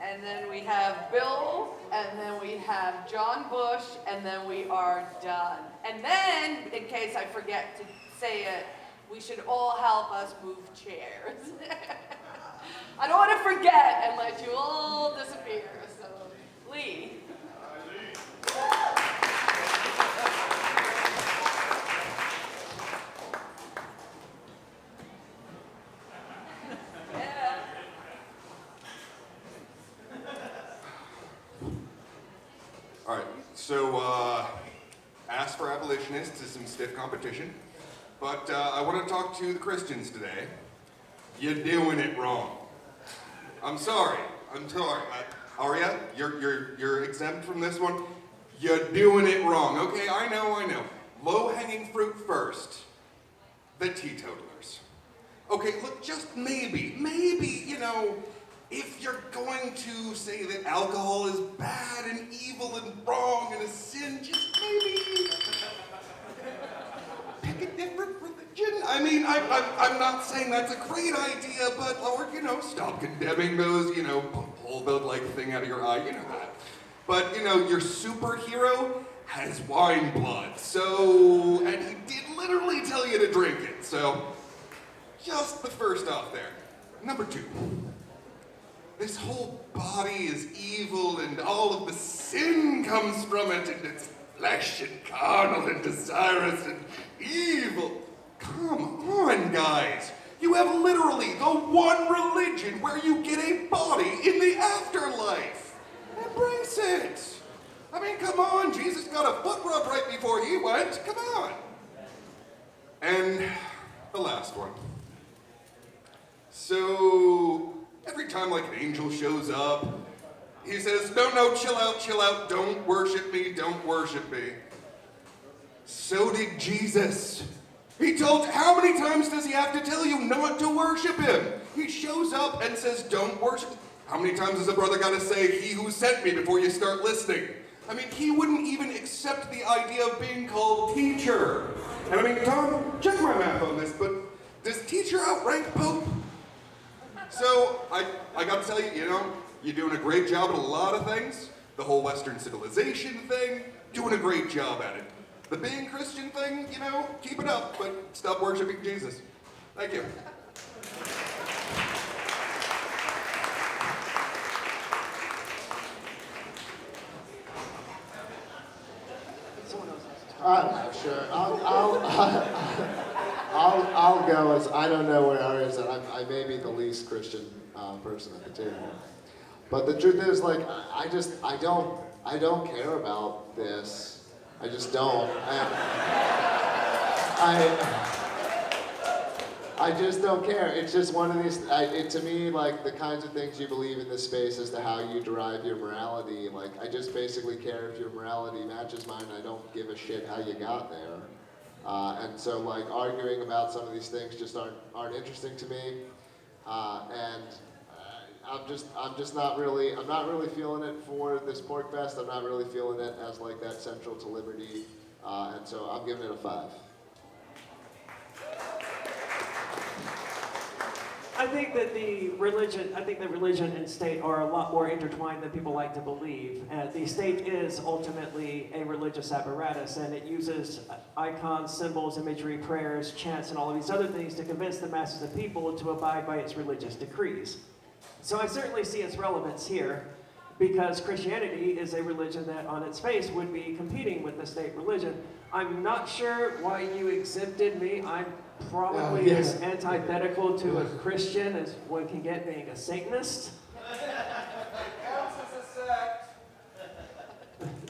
and then we have Bill, and then we have John Bush, and then we are done. And then, in case I forget to say it, we should all help us move chairs. I don't want to forget and let you all disappear. So, Lee. All right, so ask for abolitionists is some stiff competition, but I want to talk to the Christians today. You're doing it wrong. I'm sorry. Aria, you're exempt from this one. You're doing it wrong. Okay, I know. Low-hanging fruit first. The teetotalers. Okay, look, just maybe, if you're going to say that alcohol is bad and evil and wrong and a sin, just maybe pick a different religion. I mean, I'm not saying that's a great idea, but, or, stop condemning those, pull the, thing out of your eye, you know that. But, your superhero has wine blood, so, and he did literally tell you to drink it, so, just the first off there. Number 2. This whole body is evil and all of the sin comes from it and it's flesh and carnal and desirous and evil. Come on, guys. You have literally the one religion where you get a body in the afterlife. Embrace it. I mean, come on. Jesus got a foot rub right before he went. Come on. And the last one. So, every time like an angel shows up, he says, no, chill out, don't worship me. So did Jesus. He told, how many times does he have to tell you not to worship him? He shows up and says, don't worship. How many times has a brother got to say, he who sent me, before you start listening? I mean, he wouldn't even accept the idea of being called teacher. And I mean, Tom, check my math on this, but does teacher outrank Pope? So, I gotta tell you, you're doing a great job at a lot of things. The whole Western civilization thing, doing a great job at it. The being Christian thing, keep it up, but stop worshiping Jesus. Thank you. Sure. I'll go as I don't know where Aria is, and I may be the least Christian person at the table. But the truth is, I don't care about this. I just don't. I just don't care. It's just one of these. To me, the kinds of things you believe in this space as to how you derive your morality. I just basically care if your morality matches mine. I don't give a shit how you got there. And so, arguing about some of these things just aren't interesting to me. And I'm just not really. I'm not really feeling it for this PorcFest. I'm not really feeling it as that central to liberty. And so I'm giving it a 5. I think that religion and state are a lot more intertwined than people like to believe. The state is ultimately a religious apparatus, and it uses icons, symbols, imagery, prayers, chants, and all of these other things to convince the masses of people to abide by its religious decrees. So I certainly see its relevance here, because Christianity is a religion that on its face would be competing with the state religion. I'm not sure why you exempted me. I'm probably as antithetical to a Christian as one can get being a Satanist.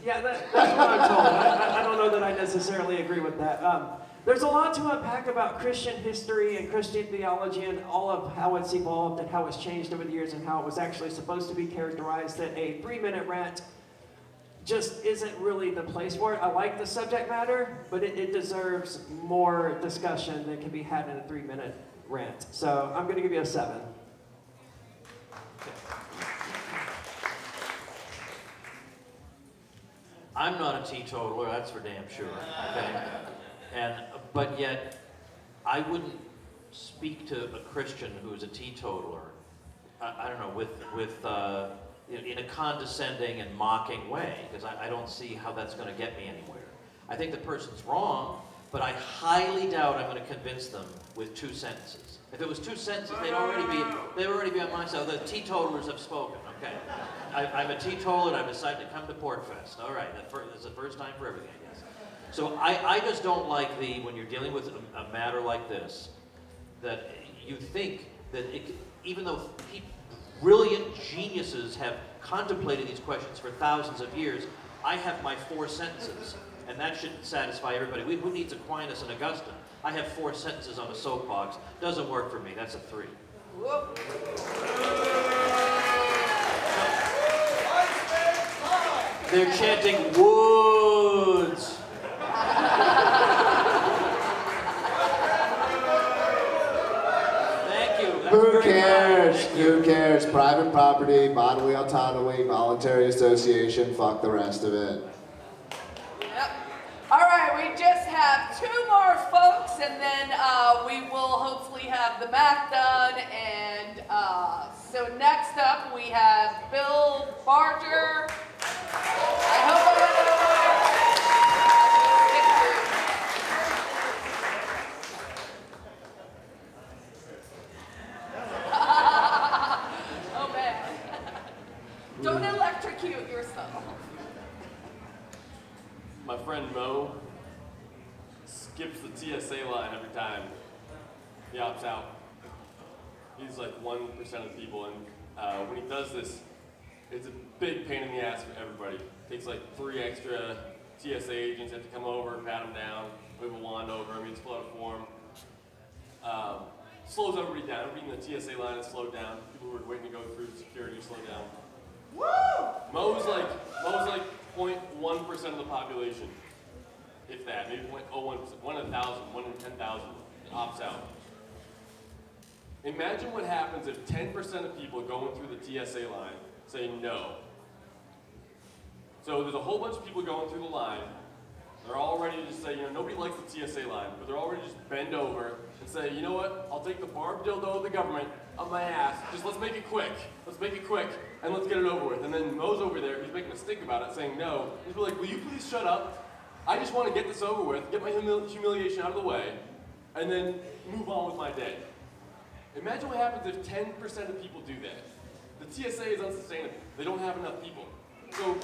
Yeah, that's what I'm told. I don't know that I necessarily agree with that. There's a lot to unpack about Christian history and Christian theology and all of how it's evolved and how it's changed over the years and how it was actually supposed to be characterized, that a 3-minute rant just isn't really the place for it. I like the subject matter, but it deserves more discussion than can be had in a 3-minute rant. So I'm going to give you a 7. I'm not a teetotaler, that's for damn sure. Okay? But yet, I wouldn't speak to a Christian who is a teetotaler, I don't know, in a condescending and mocking way, because I don't see how that's going to get me anywhere. I think the person's wrong, but I highly doubt I'm going to convince them with 2 sentences. If it was 2 sentences, they'd already be on my side. The teetotalers have spoken, okay? I'm a teetotaler and I've decided to come to PorcFest. All right, that's the first time for everything, I guess. So I just don't like when you're dealing with a matter like this, that you think that even though brilliant geniuses have contemplated these questions for thousands of years, I have my 4 sentences, and that should satisfy everybody. Who needs Aquinas and Augustine? I have 4 sentences on a soapbox. Doesn't work for me. That's a 3. Whoop. They're chanting woods. Thank you. That's Who very cares? kind. Thank you. Who cares? Private property, bodily autonomy, voluntary association, fuck the rest of it. Yep. All right, we just have 2 more folks, and then we will hopefully have the math done. And so next up, we have Bill Barger. I hope I got that right. Oh man. Don't electrocute yourself. My friend Mo skips the TSA line every time he opts out. He's like 1% of the people, and when he does this, it's a big pain in the ass for everybody. It takes like 3 extra TSA agents have to come over, pat him down, move a wand over him, he's fill out a form. Slows everybody down. Everybody in the TSA line is slowed down. People who are waiting to go through security slow down. Woo! Mo's like 0.1% of the population, if that, maybe 0.01%, 1 in 1,000, 1 in 10,000 opts out. Imagine what happens if 10% of people going through the TSA line say no. So there's a whole bunch of people going through the line. They're all ready to just say, nobody likes the TSA line, but they're all ready to just bend over and say, you know what, I'll take the barbed dildo of the government up my ass. Just let's make it quick. Let's make it quick, and let's get it over with. And then Mo's over there, who's making a stink about it, saying no. He's like, will you please shut up? I just want to get this over with, get my humiliation out of the way, and then move on with my day. Imagine what happens if 10% of people do that. The TSA is unsustainable. They don't have enough people. So,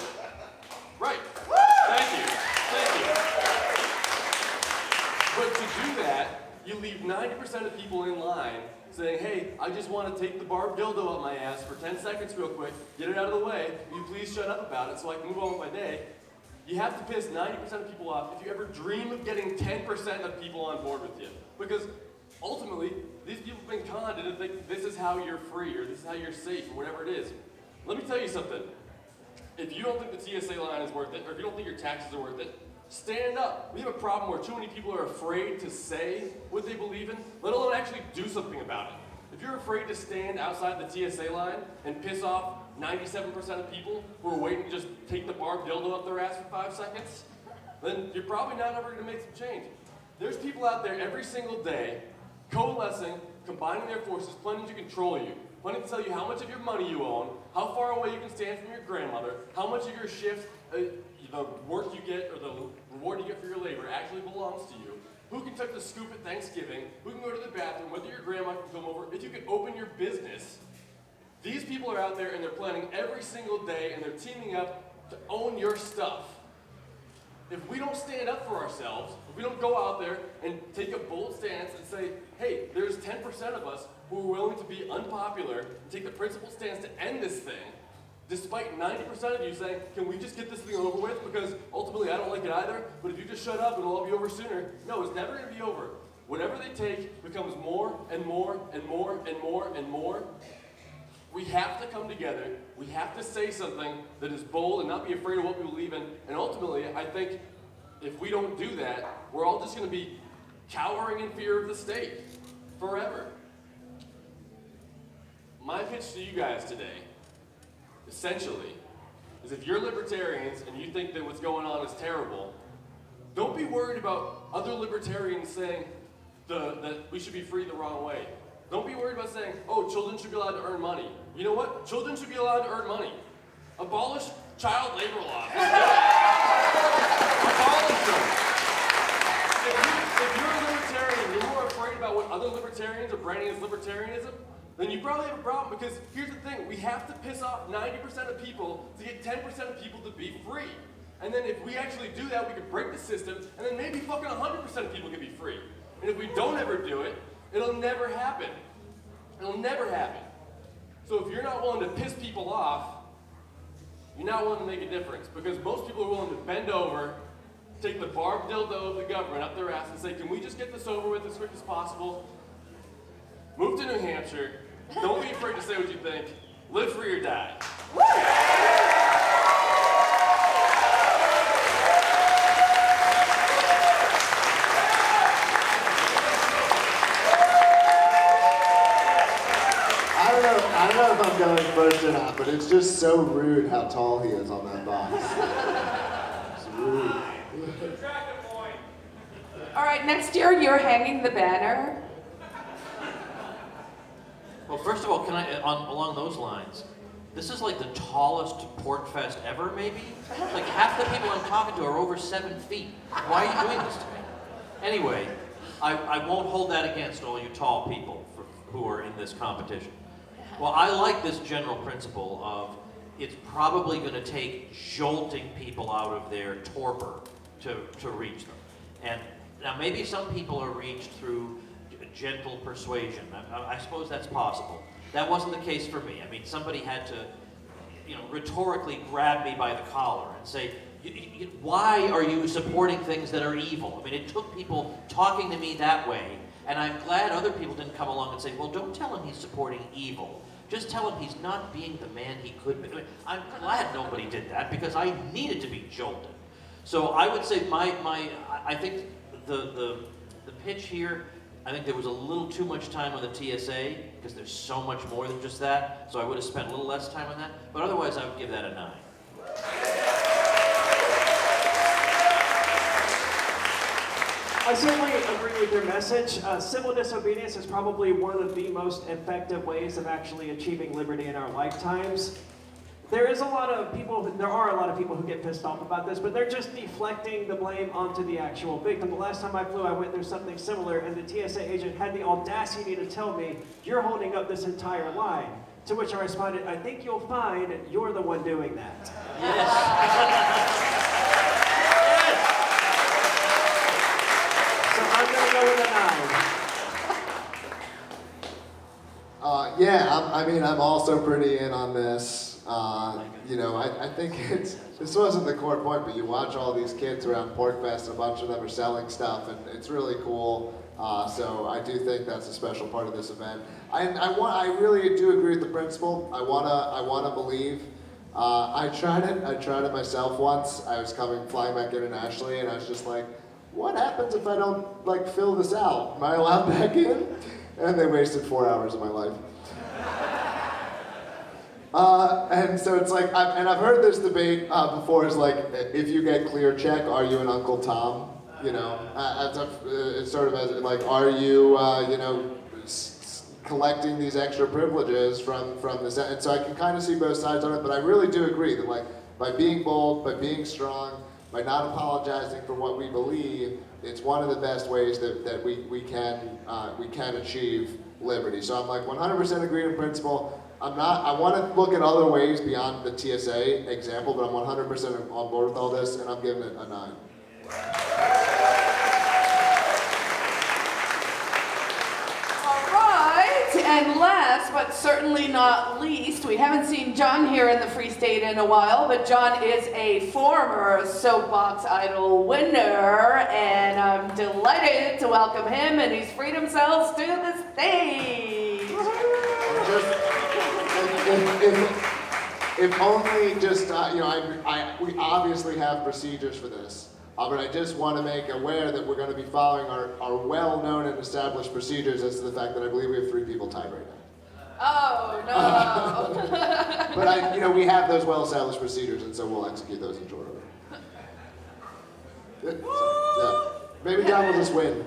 right. Thank you. But to do that, you leave 90% of people in line saying, hey, I just want to take the barbed dildo up my ass for 10 seconds real quick, get it out of the way, will you please shut up about it so I can move on with my day? You have to piss 90% of people off if you ever dream of getting 10% of people on board with you. Because ultimately, these people have been conned into think this is how you're free, or this is how you're safe, or whatever it is. Let me tell you something. If you don't think the TSA line is worth it, or if you don't think your taxes are worth it, stand up. We have a problem where too many people are afraid to say what they believe in, let alone actually do something about it. If you're afraid to stand outside the TSA line and piss off 97% of people who are waiting to just take the barbed dildo up their ass for 5 seconds, then you're probably not ever going to make some change. There's people out there every single day coalescing combining their forces, planning to control you, planning to tell you how much of your money you own, how far away you can stand from your grandmother, how much of your shift, the work you get or the reward you get for your labor actually belongs to you, who can touch the scoop at Thanksgiving, who can go to the bathroom, whether your grandma can come over, if you can open your business. These people are out there and they're planning every single day and they're teaming up to own your stuff. If we don't stand up for ourselves, if we don't go out there and take a bold stance and say, hey, there's 10% of us who are willing to be unpopular and take the principled stance to end this thing, despite 90% of you saying, can we just get this thing over with? Because ultimately I don't like it either, but if you just shut up, it'll all be over sooner. No, it's never gonna be over. Whatever they take becomes more and more and more and more and more. We have to come together. We have to say something that is bold and not be afraid of what we believe in. And ultimately, I think if we don't do that, we're all just going to be cowering in fear of the state forever. My pitch to you guys today, essentially, is if you're libertarians and you think that what's going on is terrible, don't be worried about other libertarians saying that we should be free the wrong way. Don't be worried about saying, oh, children should be allowed to earn money. You know what? Children should be allowed to earn money. Abolish child labor laws. Abolish them. If you're a libertarian and you're more afraid about what other libertarians are branding as libertarianism, then you probably have a problem, because here's the thing. We have to piss off 90% of people to get 10% of people to be free. And then if we actually do that, we can break the system, and then maybe fucking 100% of people can be free. And if we don't ever do it, it'll never happen. It'll never happen. So if you're not willing to piss people off, you're not willing to make a difference, because most people are willing to bend over, take the barbed dildo of the government up their ass and say, can we just get this over with as quick as possible? Move to New Hampshire. Don't be afraid to say what you think. Live free or die. I don't know if I'm going first or not, but it's just so rude how tall he is on that box. It's rude. All right, next year you're hanging the banner. Well, first of all, can I, along those lines, this is like the tallest PorcFest ever, maybe? Like half the people I'm talking to are over 7 feet. Why are you doing this to me? Anyway, I won't hold that against all you tall people who are in this competition. Well, I like this general principle of it's probably going to take jolting people out of their torpor to reach them. And now maybe some people are reached through gentle persuasion. I suppose that's possible. That wasn't the case for me. I mean, somebody had to, rhetorically grab me by the collar and say, why are you supporting things that are evil? I mean, it took people talking to me that way, and I'm glad other people didn't come along and say, well, don't tell him he's supporting evil. Just tell him he's not being the man he could be. I mean, I'm glad nobody did that, because I needed to be jolted. So I would say I think the pitch here, I think there was a little too much time on the TSA, because there's so much more than just that. So I would have spent a little less time on that. But otherwise, I would give that a 9. I certainly agree with your message. Civil disobedience is probably one of the most effective ways of actually achieving liberty in our lifetimes. There are a lot of people who get pissed off about this, but they're just deflecting the blame onto the actual victim. The last time I flew, I went through something similar, and the TSA agent had the audacity to tell me, you're holding up this entire line. To which I responded, I think you'll find you're the one doing that. Yes. So I'm going to go with a 9. I'm also pretty in on this. I think this wasn't the core point, but you watch all these kids around PorcFest, and a bunch of them are selling stuff, and it's really cool. So I do think that's a special part of this event. I really do agree with the principle. I wanna believe. I tried it myself once. I was flying back internationally, and I was just like, what happens if I don't fill this out? Am I allowed back in? And they wasted 4 hours of my life. And so it's like, I've heard this debate before, is like, if you get clear check, are you an Uncle Tom? It's sort of as like, are you, collecting these extra privileges from this. And so I can kind of see both sides on it, but I really do agree that like by being bold, by being strong, by not apologizing for what we believe, it's one of the best ways that we can achieve liberty. So I'm like 100% agree in principle. I want to look at other ways beyond the TSA example, but I'm 100% on board with all this, and I'm giving it a 9. And last, but certainly not least, we haven't seen John here in the Free State in a while, but John is a former SoapBox Idol winner, and I'm delighted to welcome him and his Freedom Cells to the stage. If only just, we obviously have procedures for this. But I just want to make aware that we're going to be following our well-known and established procedures as to the fact that I believe we have 3 people tied right now. Oh, no. But we have those well-established procedures, and so we'll execute those in short order. Good. So, yeah. Maybe John will just win.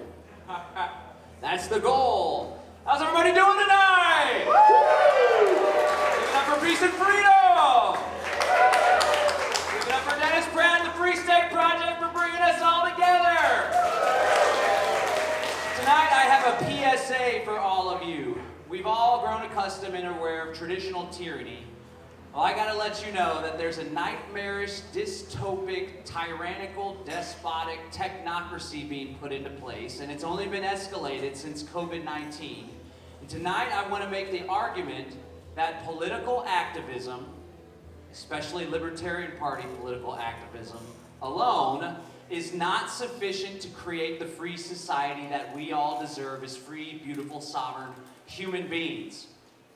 That's the goal. How's everybody doing tonight? Give it up for peace and freedom. Give it up for Dennis Brand, the Free State Project, for bringing us all together. Tonight I have a PSA for all of you. We've all grown accustomed and aware of traditional tyranny. Well, I gotta let you know that there's a nightmarish, dystopic, tyrannical, despotic technocracy being put into place, and it's only been escalated since COVID-19. And tonight I want to make the argument that political activism, especially Libertarian Party political activism, alone is not sufficient to create the free society that we all deserve as free, beautiful, sovereign human beings.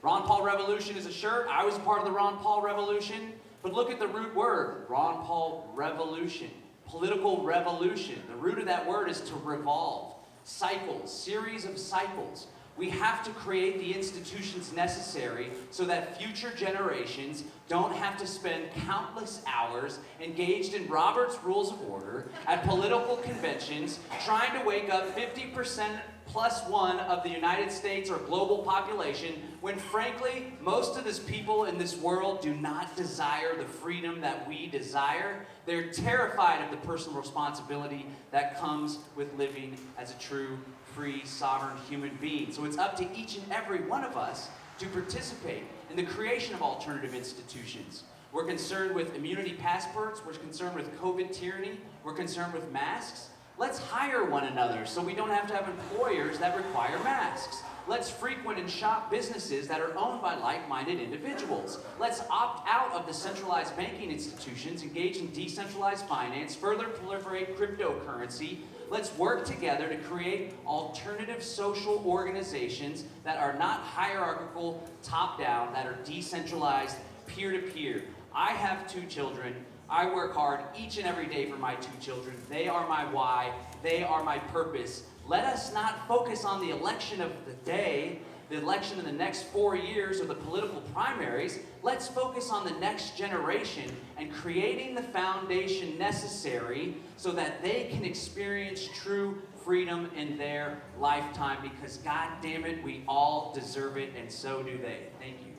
Ron Paul Revolution is a shirt. I was a part of the Ron Paul Revolution. But look at the root word, Ron Paul Revolution. Political revolution. The root of that word is to revolve. Cycles, series of cycles. We have to create the institutions necessary so that future generations don't have to spend countless hours engaged in Robert's Rules of Order at political conventions trying to wake up 50% plus 1 of the United States or global population when frankly most of these people in this world do not desire the freedom that we desire. They're terrified of the personal responsibility that comes with living as a true free, sovereign human being. So it's up to each and every one of us to participate in the creation of alternative institutions. We're concerned with immunity passports, we're concerned with COVID tyranny, we're concerned with masks. Let's hire one another so we don't have to have employers that require masks. Let's frequent and shop businesses that are owned by like-minded individuals. Let's opt out of the centralized banking institutions, engage in decentralized finance, further proliferate cryptocurrency. Let's work together to create alternative social organizations that are not hierarchical, top-down, that are decentralized, peer-to-peer. I have 2 children. I work hard each and every day for my 2 children. They are my why. They are my purpose. Let us not focus on the election of the day, the election in the next 4 years, or the political primaries. Let's focus on the next generation and creating the foundation necessary so that they can experience true freedom in their lifetime, because God damn it, we all deserve it, and so do they. Thank you.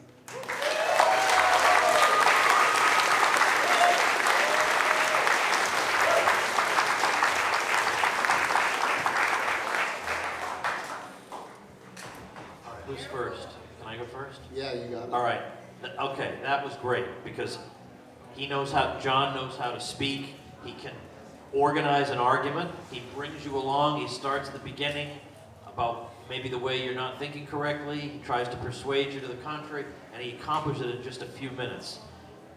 Who's first? Can I go first? Yeah, you got it. All right. Okay, that was great because John knows how to speak. He can organize an argument. He brings you along. He starts at the beginning about maybe the way you're not thinking correctly. He tries to persuade you to the contrary, and he accomplishes it in just a few minutes.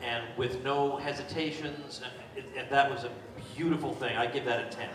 And with no hesitations, that was a beautiful thing. I give that a 10.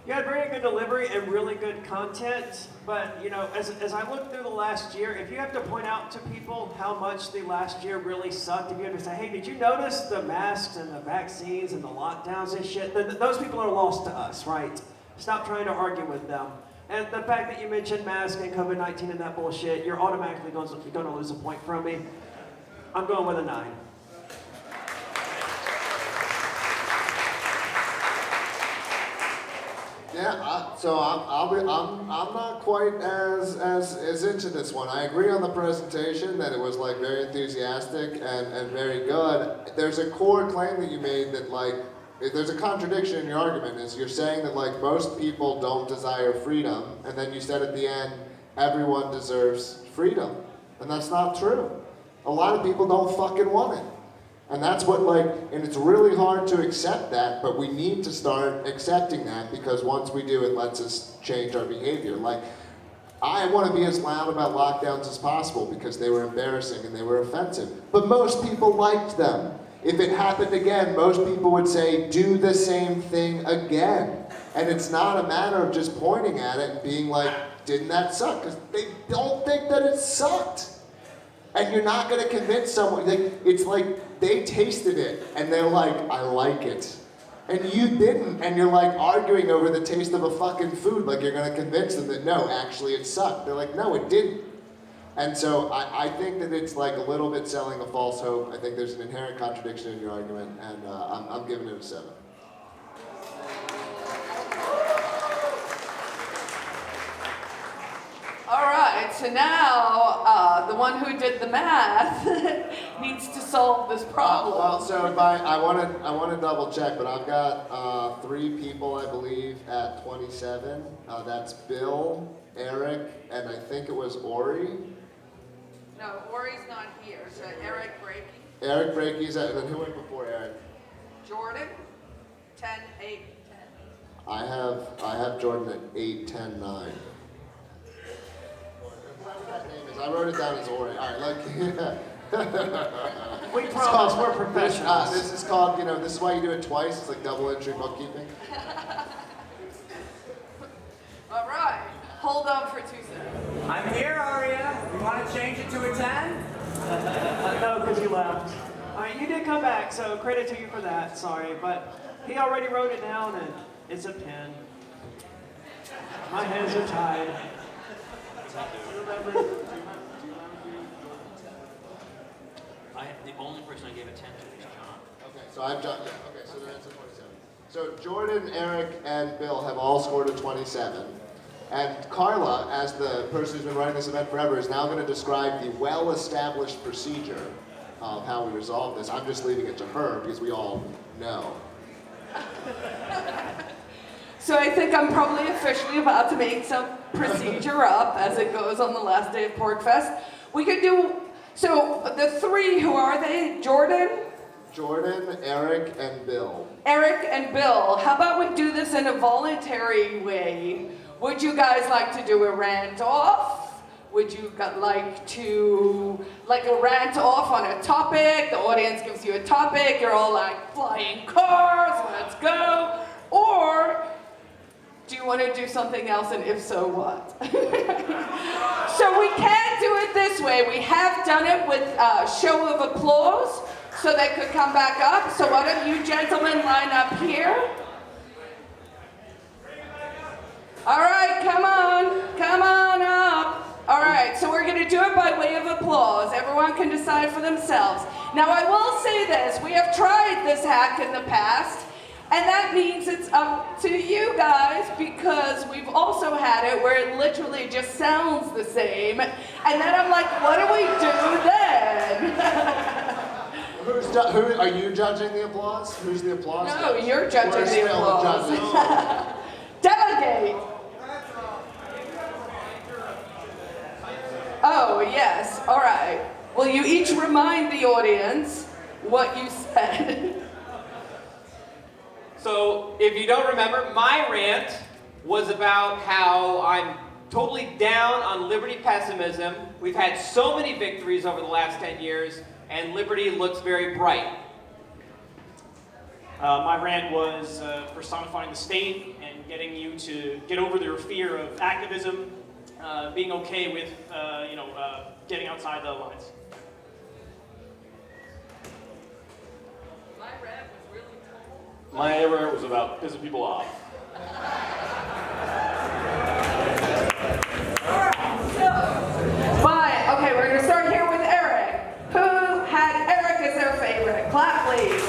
You had very good delivery and really good content, but as I look through the last year, if you have to point out to people how much the last year really sucked, if you have to say, hey, did you notice the masks and the vaccines and the lockdowns and shit? Those people are lost to us, right? Stop trying to argue with them. And the fact that you mentioned masks and COVID-19 and that bullshit, you're automatically going to lose a point from me. I'm going with a 9. Yeah, I'm not quite as into this one. I agree on the presentation that it was like very enthusiastic and very good. There's a core claim that you made that like there's a contradiction in your argument. Is you're saying that like most people don't desire freedom, and then you said at the end everyone deserves freedom, and that's not true. A lot of people don't fucking want it. And that's what and it's really hard to accept that, but we need to start accepting that because once we do, it lets us change our behavior. Like, I want to be as loud about lockdowns as possible because they were embarrassing and they were offensive. But most people liked them. If it happened again, most people would say, do the same thing again. And it's not a matter of just pointing at it and being like, didn't that suck? Because they don't think that it sucked. And you're not going to convince someone. It's like they tasted it and they're like, I like it. And you didn't. And you're like arguing over the taste of a fucking food. Like you're going to convince them that no, actually it sucked. They're like, no, it didn't. And so I think that it's like a little bit selling a false hope. I think there's an inherent contradiction in your argument. And I'm giving it a 7. All right, so now the one who did the math needs to solve this problem. Well, so I want to double check, but I've got 3 people, I believe, at 27. That's Bill, Eric, and I think it was Ori. No, Ori's not here, so Eric Brakey. Eric Brakey's at, and then who went before Eric? Jordan, 10, 8, 10. I have Jordan at 8, 10, 9. I wrote it down as Ori. All right, We promise we're professionals. This is called, this is why you do it twice. It's like double entry bookkeeping. All right, hold on for 2 seconds. I'm here, Aria. You want to change it to a 10? No, because you left. All right, you did come back, so credit to you for that. Sorry, but he already wrote it down, and it's a 10. My hands are tied. The only person I gave a 10 to is John. Okay, so I've John. Yeah, okay, so they're at 27. So Jordan, Eric, and Bill have all scored a 27. And Carla, as the person who's been running this event forever, is now going to describe the well-established procedure of how we resolve this. I'm just leaving it to her because we all know. So I think I'm probably officially about to make some procedure up as it goes on the last day of PorcFest. We could do, so the 3, who are they? Jordan, Eric, and Bill. Eric, and Bill. How about we do this in a voluntary way? Would you guys like to do a rant off? Would you like to, a rant off on a topic? The audience gives you a topic, you're all like, flying cars, let's go. Or do you want to do something else, and if so, what? So we can do it this way. We have done it with a show of applause, so they could come back up. So why don't you gentlemen line up here? All right, come on up. All right, so we're going to do it by way of applause. Everyone can decide for themselves. Now, I will say this. We have tried this hack in the past, and that means it's up to you guys, because we've also had it where it literally just sounds the same, and then I'm like, what do we do then? Who are you judging the applause? Who's the applause? No, you're judging the applause. Delegate. Oh, yes. All right. Will you each remind the audience what you said? So, if you don't remember, my rant was about how I'm totally down on liberty pessimism. We've had so many victories over the last 10 years, and liberty looks very bright. My rant was personifying the state and getting you to get over your fear of activism, being okay with, getting outside the lines. My rant was about pissing people off. Fine. Okay, we're going to start here with Eric. Who had Eric as their favorite? Clap, please.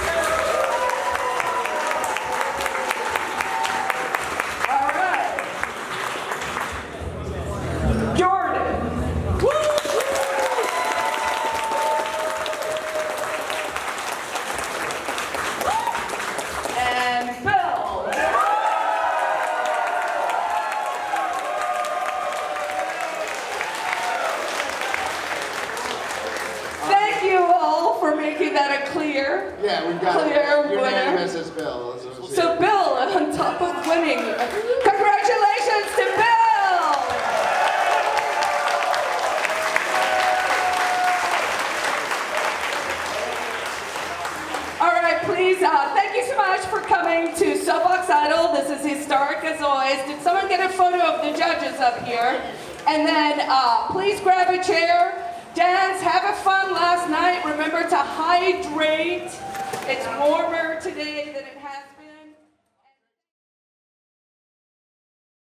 All right. Yeah, we've got Clear winner. unanimous as Bill. That's what we're So seeing. Bill, on top of winning, congratulations to Bill! All right, please, thank you so much for coming to SoapBox Idol. This is historic as always. Did someone get a photo of the judges up here? And then please grab a chair, dance, have a fun last night. Remember to hydrate. It's warmer today than it has been.